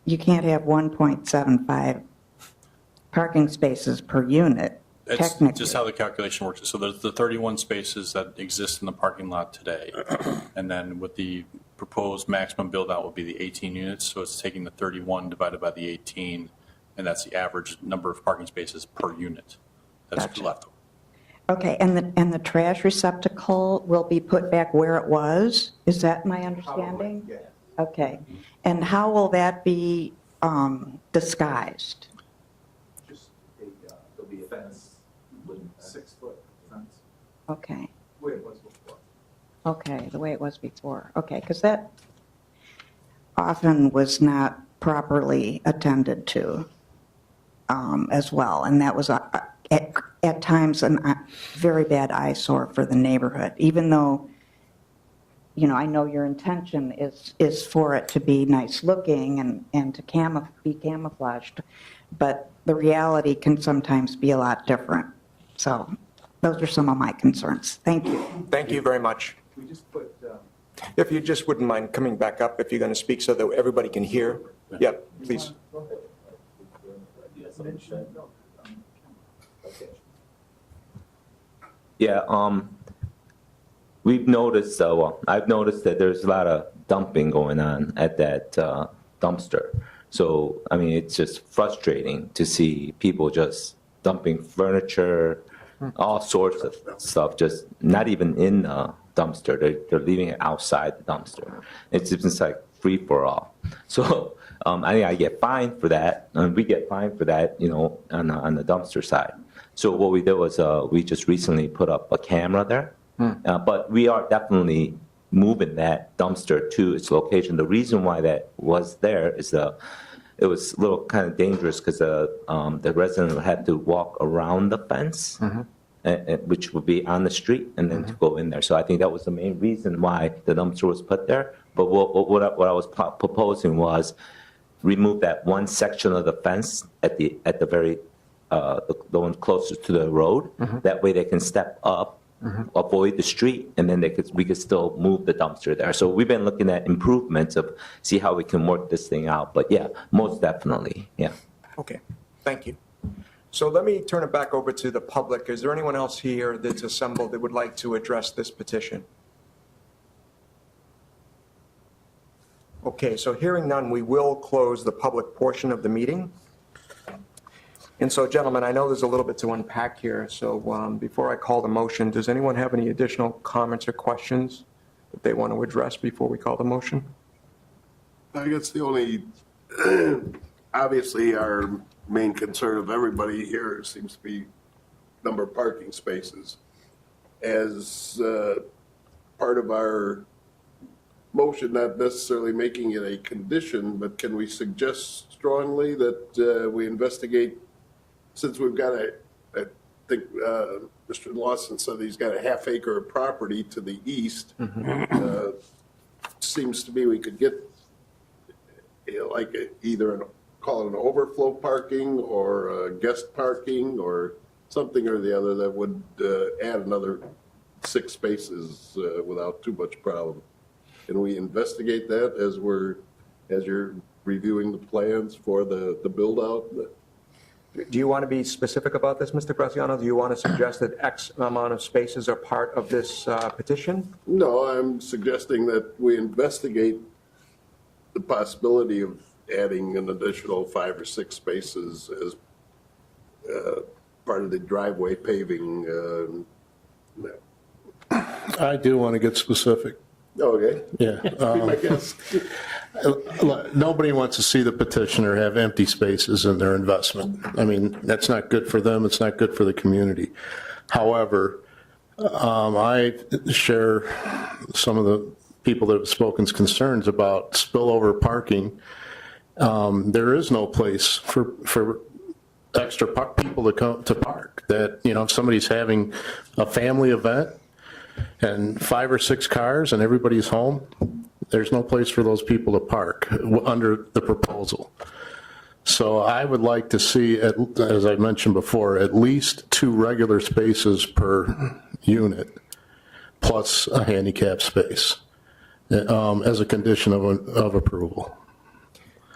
you can't have 1.75 parking spaces per unit, It's technically. just how the calculation works. So there's the 31 spaces that exist in the parking lot today. And then with the proposed maximum build out will be the 18 units. So it's taking the 31 divided by the 18, and that's the average number of parking spaces per unit. That's Gotcha. left. Okay, and the trash receptacle will be put back where it was? Is that my understanding? Probably, yeah. Okay. And how will that be disguised? Just there'll be a fence, 6-foot fence, Okay. the way it was before. Okay, the way it was before. Okay, because that often was not properly attended to as well. And that was at times a very bad eyesore for the neighborhood, even though, I know your intention is for it to be nice looking and to be camouflaged, but the reality can sometimes be a lot different. So those are some of my concerns. Thank you. Thank you very much. We just put, If you just wouldn't mind coming back up if you're going to speak so that everybody can hear. Yep, please. Yeah, we've noticed, I've noticed that there's a lot of dumping going on at that dumpster. So, I mean, it's just frustrating to see people just dumping furniture, all sorts of stuff, just not even in the dumpster. They're leaving it outside the dumpster. It's just like free for all. So, I think I get fined for that, and we get fined for that, you know, on the dumpster side. So what we did was we just recently put up a camera there, but we are definitely moving that dumpster to its location. The reason why that was there is it was a little kind of dangerous because the resident had to walk around the fence, which would be on the street, and then to go in there. So I think that was the main reason why the dumpster was put there. But what I was proposing was remove that one section of the fence at the very the one closest to the road. That way they can step up, avoid the street, and then we could still move the dumpster there. So we've been looking at improvements of see how we can work this thing out. But yeah, most definitely, yeah. Okay, thank you. So let me turn it back over to the public. Is there anyone else here that's assembled that would like to address this petition? Okay, so hearing none, we will close the public portion of the meeting. And so, gentlemen, I know there's a little bit to unpack here, so before I call the motion, does anyone have any additional comments or questions that they want to address before we call the motion? I guess the only, obviously, our main concern of everybody here seems to be number of parking spaces. As part of our motion, not necessarily making it a condition, but can we suggest strongly that we investigate, since we've got I think Mr. Lawson said he's got a half acre of property to the east. Seems to me we could get, you know, like call it an overflow parking or guest parking or something or the other that would add another 6 spaces without too much problem. Can we investigate that as you're reviewing the plans for the build out? Do you want to be specific about this, Mr. Graziano? Do you want to suggest that X amount of spaces are part of this petition? No, I'm suggesting that we investigate the possibility of adding an additional 5 or 6 spaces as part of the driveway paving. I do want to get specific. Okay. Yeah. Be my guest. Nobody wants to see the petitioner have empty spaces in their investment. I mean, that's not good for them. It's not good for the community. However, I share some of the people that have spoken's concerns about spillover parking. There is no place for extra people to come to park. That, you know, if somebody's having a family event and 5 or 6 cars and everybody's home, there's no place for those people to park under the proposal. So I would like to see, as I mentioned before, at least 2 regular spaces per unit, plus a handicap space, as a condition of approval.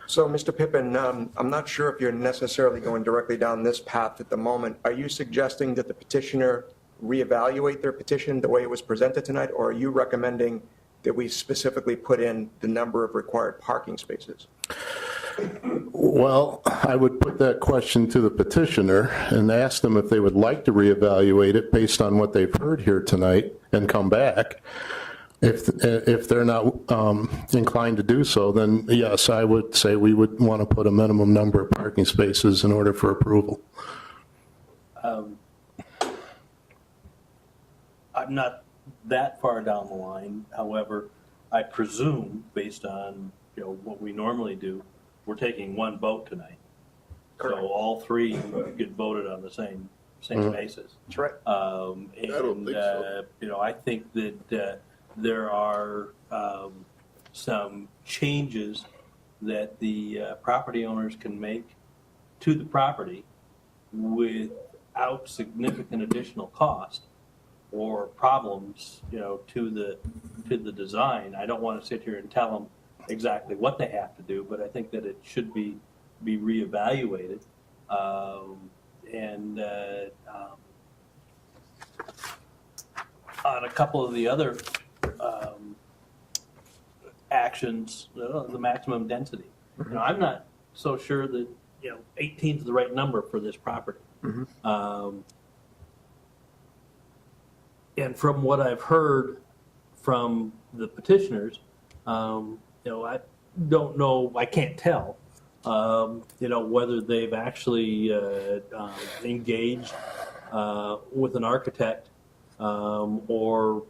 So, Mr. Pippin, I'm not sure if you're necessarily going directly down this path at the moment. Are you suggesting that the petitioner reevaluate their petition the way it was presented tonight, or are you recommending that we specifically put in the number of required parking spaces? Well, I would put that question to the petitioner and ask them if they would like to reevaluate it based on what they've heard here tonight and come back. If they're not inclined to do so, then yes, I would say we would want to put a minimum number of parking spaces in order for approval. I'm not that far down the line. However, I presume, based on, you know, what we normally do, we're taking one vote tonight. Correct. So all 3 get voted on the same basis. That's right. And, I don't think so. you know, I think that there are some changes that the property owners can make to the property without significant additional cost or problems, you know, to the design. I don't want to sit here and tell them exactly what they have to do, but I think that it should be reevaluated. And on a couple of the other actions, the maximum density. You know, I'm not so sure that, 18 is the right number for this property. And from what I've heard from the petitioners, I don't know, I can't tell, whether they've actually engaged with an architect or,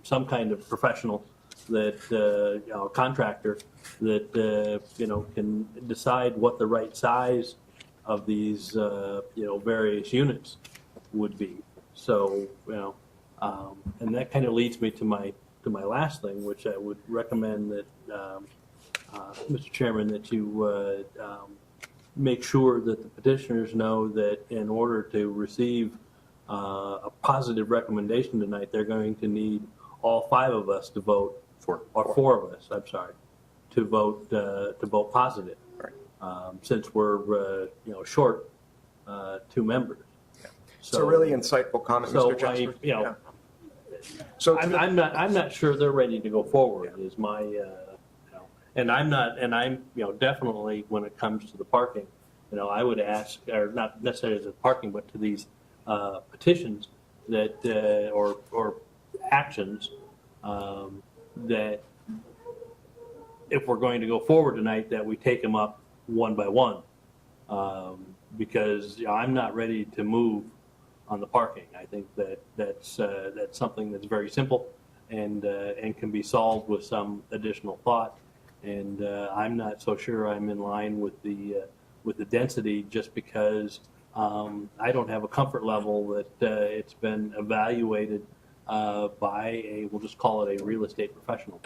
some kind of professional that, contractor that, can decide what the right size of these, various units would be. So, and that kind of leads me to my last thing, which I would recommend that, Mr. Chairman, that you make sure that the petitioners know that in order to receive a positive recommendation tonight, they're going to need all 5 of us to vote, or 4 of us, I'm sorry, to vote positive. Since we're, short 2 members. It's a really insightful comment, Mr. Jasper. So I'm not sure they're ready to go forward. Is my, and I'm definitely when it comes to the parking, I would ask, or not necessarily to the parking, but to these petitions that or actions that if we're going to go forward tonight, that we take them up one by one, because I'm not ready to move on the parking. I think that's something that's very simple and can be solved with some additional thought. And I'm not so sure I'm in line with the density, just because I don't have a comfort level that it's been evaluated by we'll just call it a real estate professional,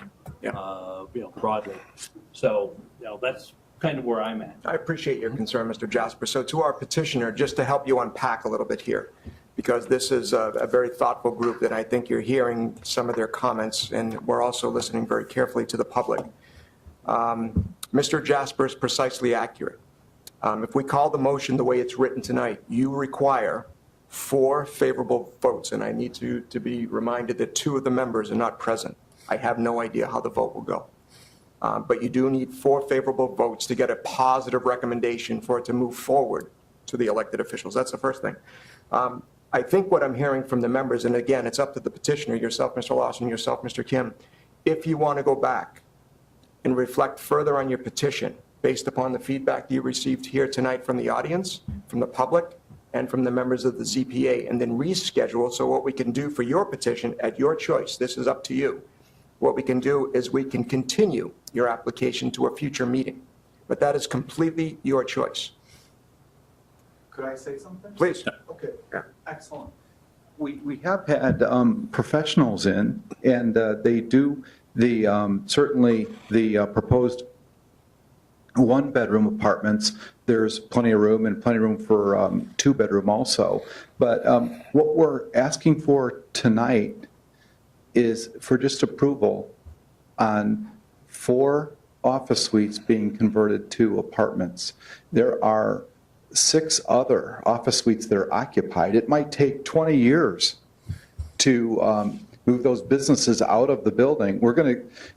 broadly. So that's kind of where I'm at. I appreciate your concern, Mr. Jasper. So to our petitioner, just to help you unpack a little bit here, because this is a very thoughtful group that I think you're hearing some of their comments, and we're also listening very carefully to the public. Mr. Jasper is precisely accurate. If we call the motion the way it's written tonight, you require 4 favorable votes, and I need to be reminded that 2 of the members are not present. I have no idea how the vote will go. But you do need 4 favorable votes to get a positive recommendation for it to move forward to the elected officials. That's the first thing. I think what I'm hearing from the members, and again, it's up to the petitioner, yourself, Mr. Lawson, yourself, Mr. Kim, if you want to go back and reflect further on your petition based upon the feedback you received here tonight from the audience, from the public, and from the members of the ZPA, and then reschedule. So what we can do for your petition at your choice, this is up to you. What we can do is we can continue your application to a future meeting, but that is completely your choice. Could I say something? Please. Okay, Yeah. excellent. We have had professionals in, and they do certainly the proposed 1-bedroom apartments. There's plenty of room and plenty of room for 2-bedroom also. But what we're asking for tonight is for just approval on 4 office suites being converted to apartments. There are 6 other office suites that are occupied. It might take 20 years to move those businesses out of the building.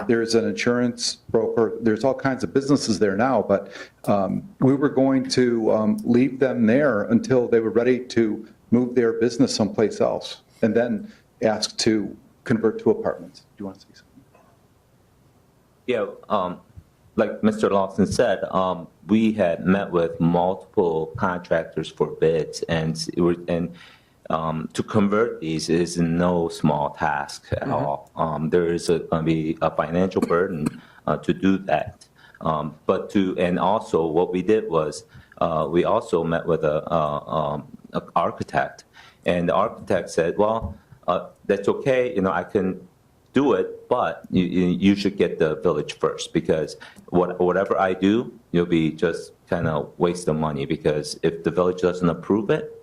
There's an insurance broker, there's all kinds of businesses there now, but we were going to leave them there until they were ready to move their business someplace else, and then ask to convert to apartments. Do you want to say something? Yeah, like Mr. Lawson said, we had met with multiple contractors for bids, and to convert these is no small task at all. There is going to be a financial burden to do that. And also what we did was we also met with an architect, and the architect said, well, that's okay, I can do it, but you should get the village first, because whatever I do, you'll be just kind of waste of money, because if the village doesn't approve it,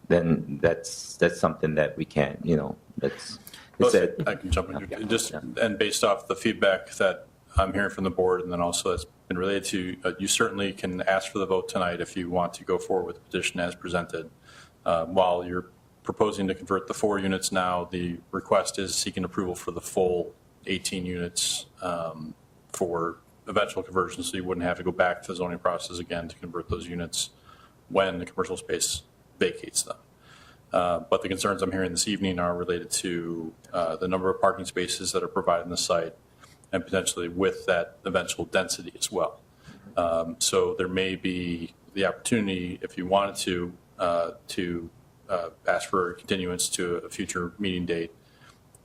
then that's something that we can't, that's. I can jump in. And based off the feedback that I'm hearing from the board, and then also that's been related to, you certainly can ask for the vote tonight if you want to go forward with the petition as presented. While you're proposing to convert the 4 units now, the request is seeking approval for the full 18 units for eventual conversion, so you wouldn't have to go back to the zoning process again to convert those units when the commercial space vacates them. But the concerns I'm hearing this evening are related to the number of parking spaces that are provided in the site and potentially with that eventual density as well. So there may be the opportunity, if you wanted to ask for a continuance to a future meeting date,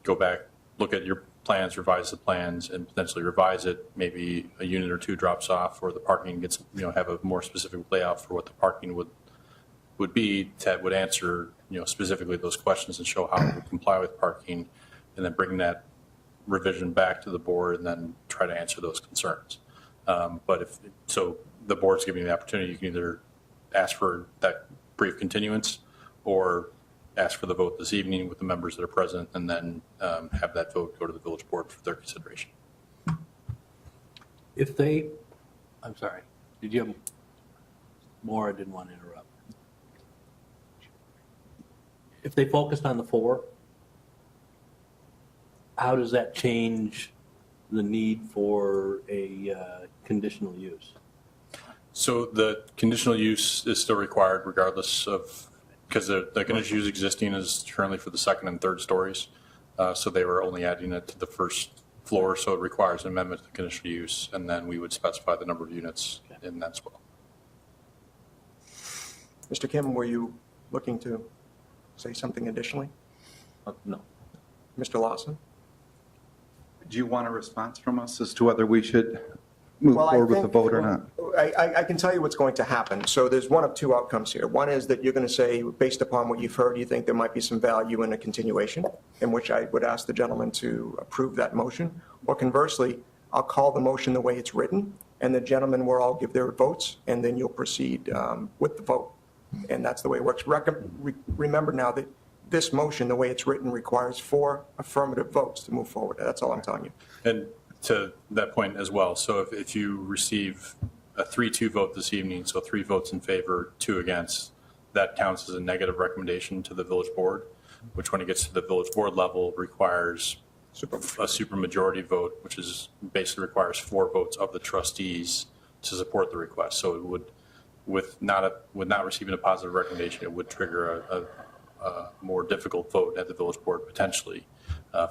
go back, look at your plans, revise the plans, and potentially revise it. Maybe a unit or two drops off, or the parking gets, have a more specific layout for what the parking would be that would answer, specifically those questions and show how it would comply with parking, and then bring that revision back to the board and then try to answer those concerns. But if so, the board's giving you the opportunity. You can either ask for that brief continuance or ask for the vote this evening with the members that are present, and then have that vote go to the village board for their consideration. If they, I'm sorry, did you have more? I didn't want to interrupt. If they focused on the 4, how does that change the need for a conditional use? So the conditional use is still required regardless of, because the conditional use existing is currently for the second and third stories. So they were only adding it to the first floor, so it requires an amendment to the conditional use, and then we would specify the number of units in that as well. Mr. Kim, were you looking to say something additionally? No. Mr. Lawson? Do you want a response from us as to whether we should move Well, I forward with the think- vote or not? I can tell you what's going to happen. So there's one of two outcomes here. One is that you're going to say, based upon what you've heard, you think there might be some value in a continuation, in which I would ask the gentleman to approve that motion. Or conversely, I'll call the motion the way it's written, and the gentlemen will all give their votes, and then you'll proceed with the vote. And that's the way it works. Remember now that this motion, the way it's written, requires 4 affirmative votes to move forward. That's all I'm telling you. And to that point as well, so if you receive a 3-2 vote this evening, so 3 votes in favor, 2 against, that counts as a negative recommendation to the village board, which when it gets to the village board level requires a supermajority vote, which is basically requires 4 votes of the trustees to support the request. So it would, with not receiving a positive recommendation, it would trigger a more difficult vote at the village board potentially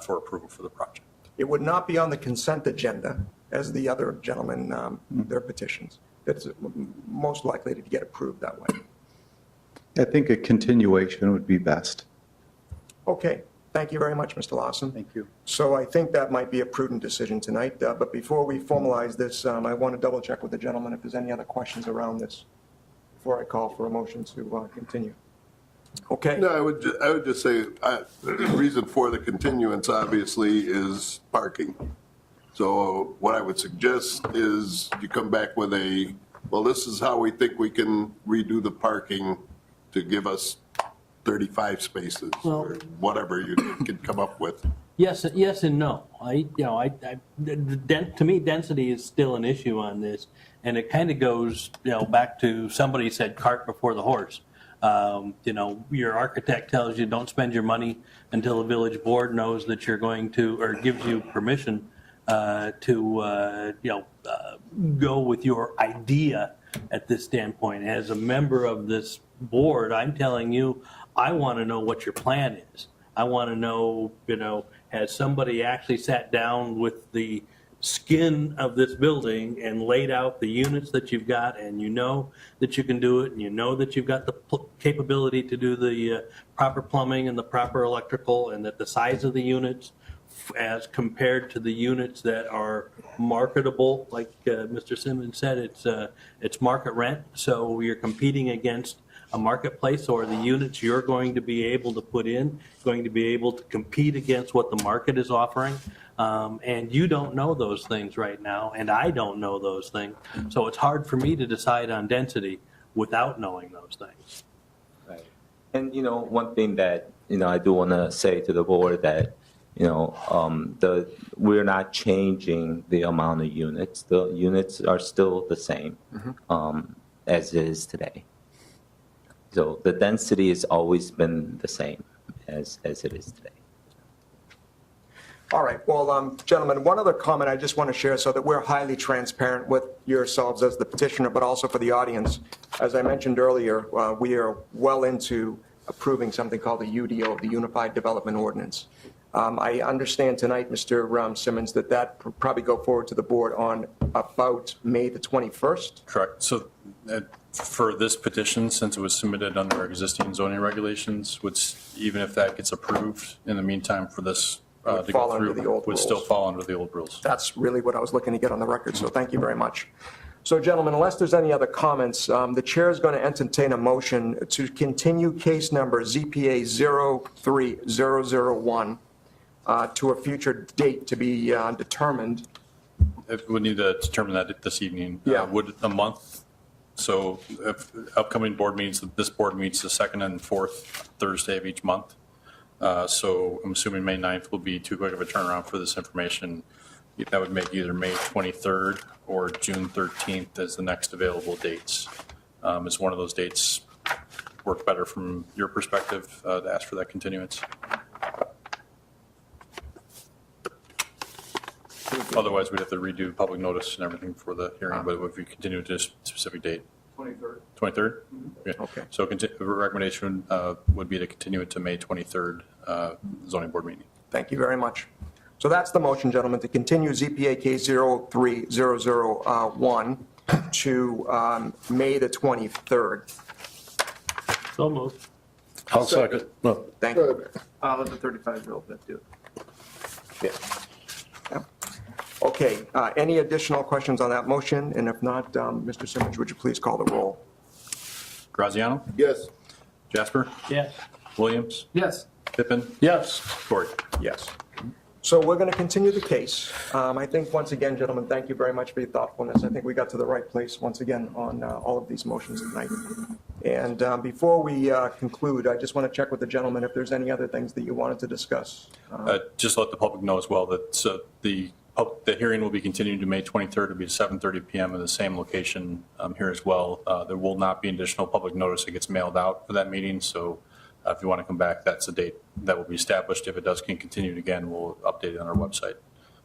for approval for the project. It would not be on the consent agenda as the other gentlemen, their petitions. That's most likely to get approved that way. I think a continuation would be best. Okay, thank you very much, Mr. Lawson. Thank you. So I think that might be a prudent decision tonight, but before we formalize this, I want to double check with the gentleman if there's any other questions around this before I call for a motion to continue. Okay. No, I would just say, the reason for the continuance obviously is parking. So what I would suggest is you come back with well, this is how we think we can redo the parking to give us 35 spaces or whatever you can come up with. Yes and no. To me, density is still an issue on this, and it kind of goes, back to somebody said cart before the horse. Your architect tells you don't spend your money until the village board knows that you're going to, or gives you permission to go with your idea at this standpoint. As a member of this board, I'm telling you, I want to know what your plan is. I want to know, has somebody actually sat down with the skin of this building and laid out the units that you've got, and that you can do it, and that you've got the capability to do the proper plumbing and the proper electrical, and that the size of the units as compared to the units that are marketable, like Mr. Simmons said, it's market rent, so you're competing against a marketplace, or the units you're going to be able to put in, going to be able to compete against what the market is offering. And you don't know those things right now, and I don't know those things. So it's hard for me to decide on density without knowing those things. Right. And, one thing that, I do want to say to the board that, we're not changing the amount of units. The units are still the same as it is today. So the density has always been the same as it is today. All right, well, gentlemen, one other comment I just want to share so that we're highly transparent with yourselves as the petitioner, but also for the audience. As I mentioned earlier, we are well into approving something called the UDO, the Unified Development Ordinance. I understand tonight, Mr. Simmons, that will probably go forward to the board on about May the 21st. Correct. So for this petition, since it was submitted under our existing zoning regulations, even if that gets approved in the meantime for this Would to fall go under through, the old would still rules. fall under the old rules. That's really what I was looking to get on the record, so thank you very much. So gentlemen, unless there's any other comments, the chair is going to entertain a motion to continue case number ZPA 03001 to a future date to be determined. We need to determine that this evening. Yeah. Would a month, so if upcoming board meetings, this board meets the second and fourth Thursday of each month. So I'm assuming May 9th will be too quick of a turnaround for this information. That would make either May 23rd or June 13th as the next available dates. Is one of those dates work better from your perspective to ask for that continuance? Otherwise, we'd have to redo public notice and everything for the hearing, but if we continue to a specific date. 23rd. 23rd? Okay. So the recommendation would be to continue it to May 23rd zoning board meeting. Thank you very much. So that's the motion, gentlemen, to continue ZPA case 03001 to May the 23rd. So moved. I'll second. No. Thank you. I'll let the 35-year-old vet do it. Yeah. Okay, any additional questions on that motion? And if not, Mr. Simmons, would you please call the roll? Graziano? Yes. Jasper? Yes. Williams? Yes. Pippin? Yes. Corey? Yes. So we're going to continue the case. I think, once again, gentlemen, thank you very much for your thoughtfulness. I think we got to the right place, once again, on all of these motions tonight. And before we conclude, I just want to check with the gentleman if there's any other things that you wanted to discuss. Just let the public know as well that the hearing will be continued to May 23rd. It'll be 7:30 PM in the same location here as well. There will not be additional public notice that gets mailed out for that meeting. So if you want to come back, that's the date that will be established. If it does get continued again, we'll update it on our website.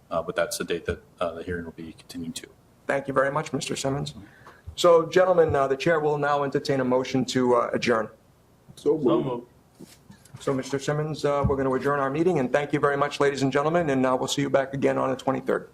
But that's the date that the hearing will be continued to. Thank you very much, Mr. Simmons. So, gentlemen, the chair will now entertain a motion to adjourn. So So moved. moved. So, Mr. Simmons, we're going to adjourn our meeting, and thank you very much, ladies and gentlemen, and we'll see you back again on the 23rd.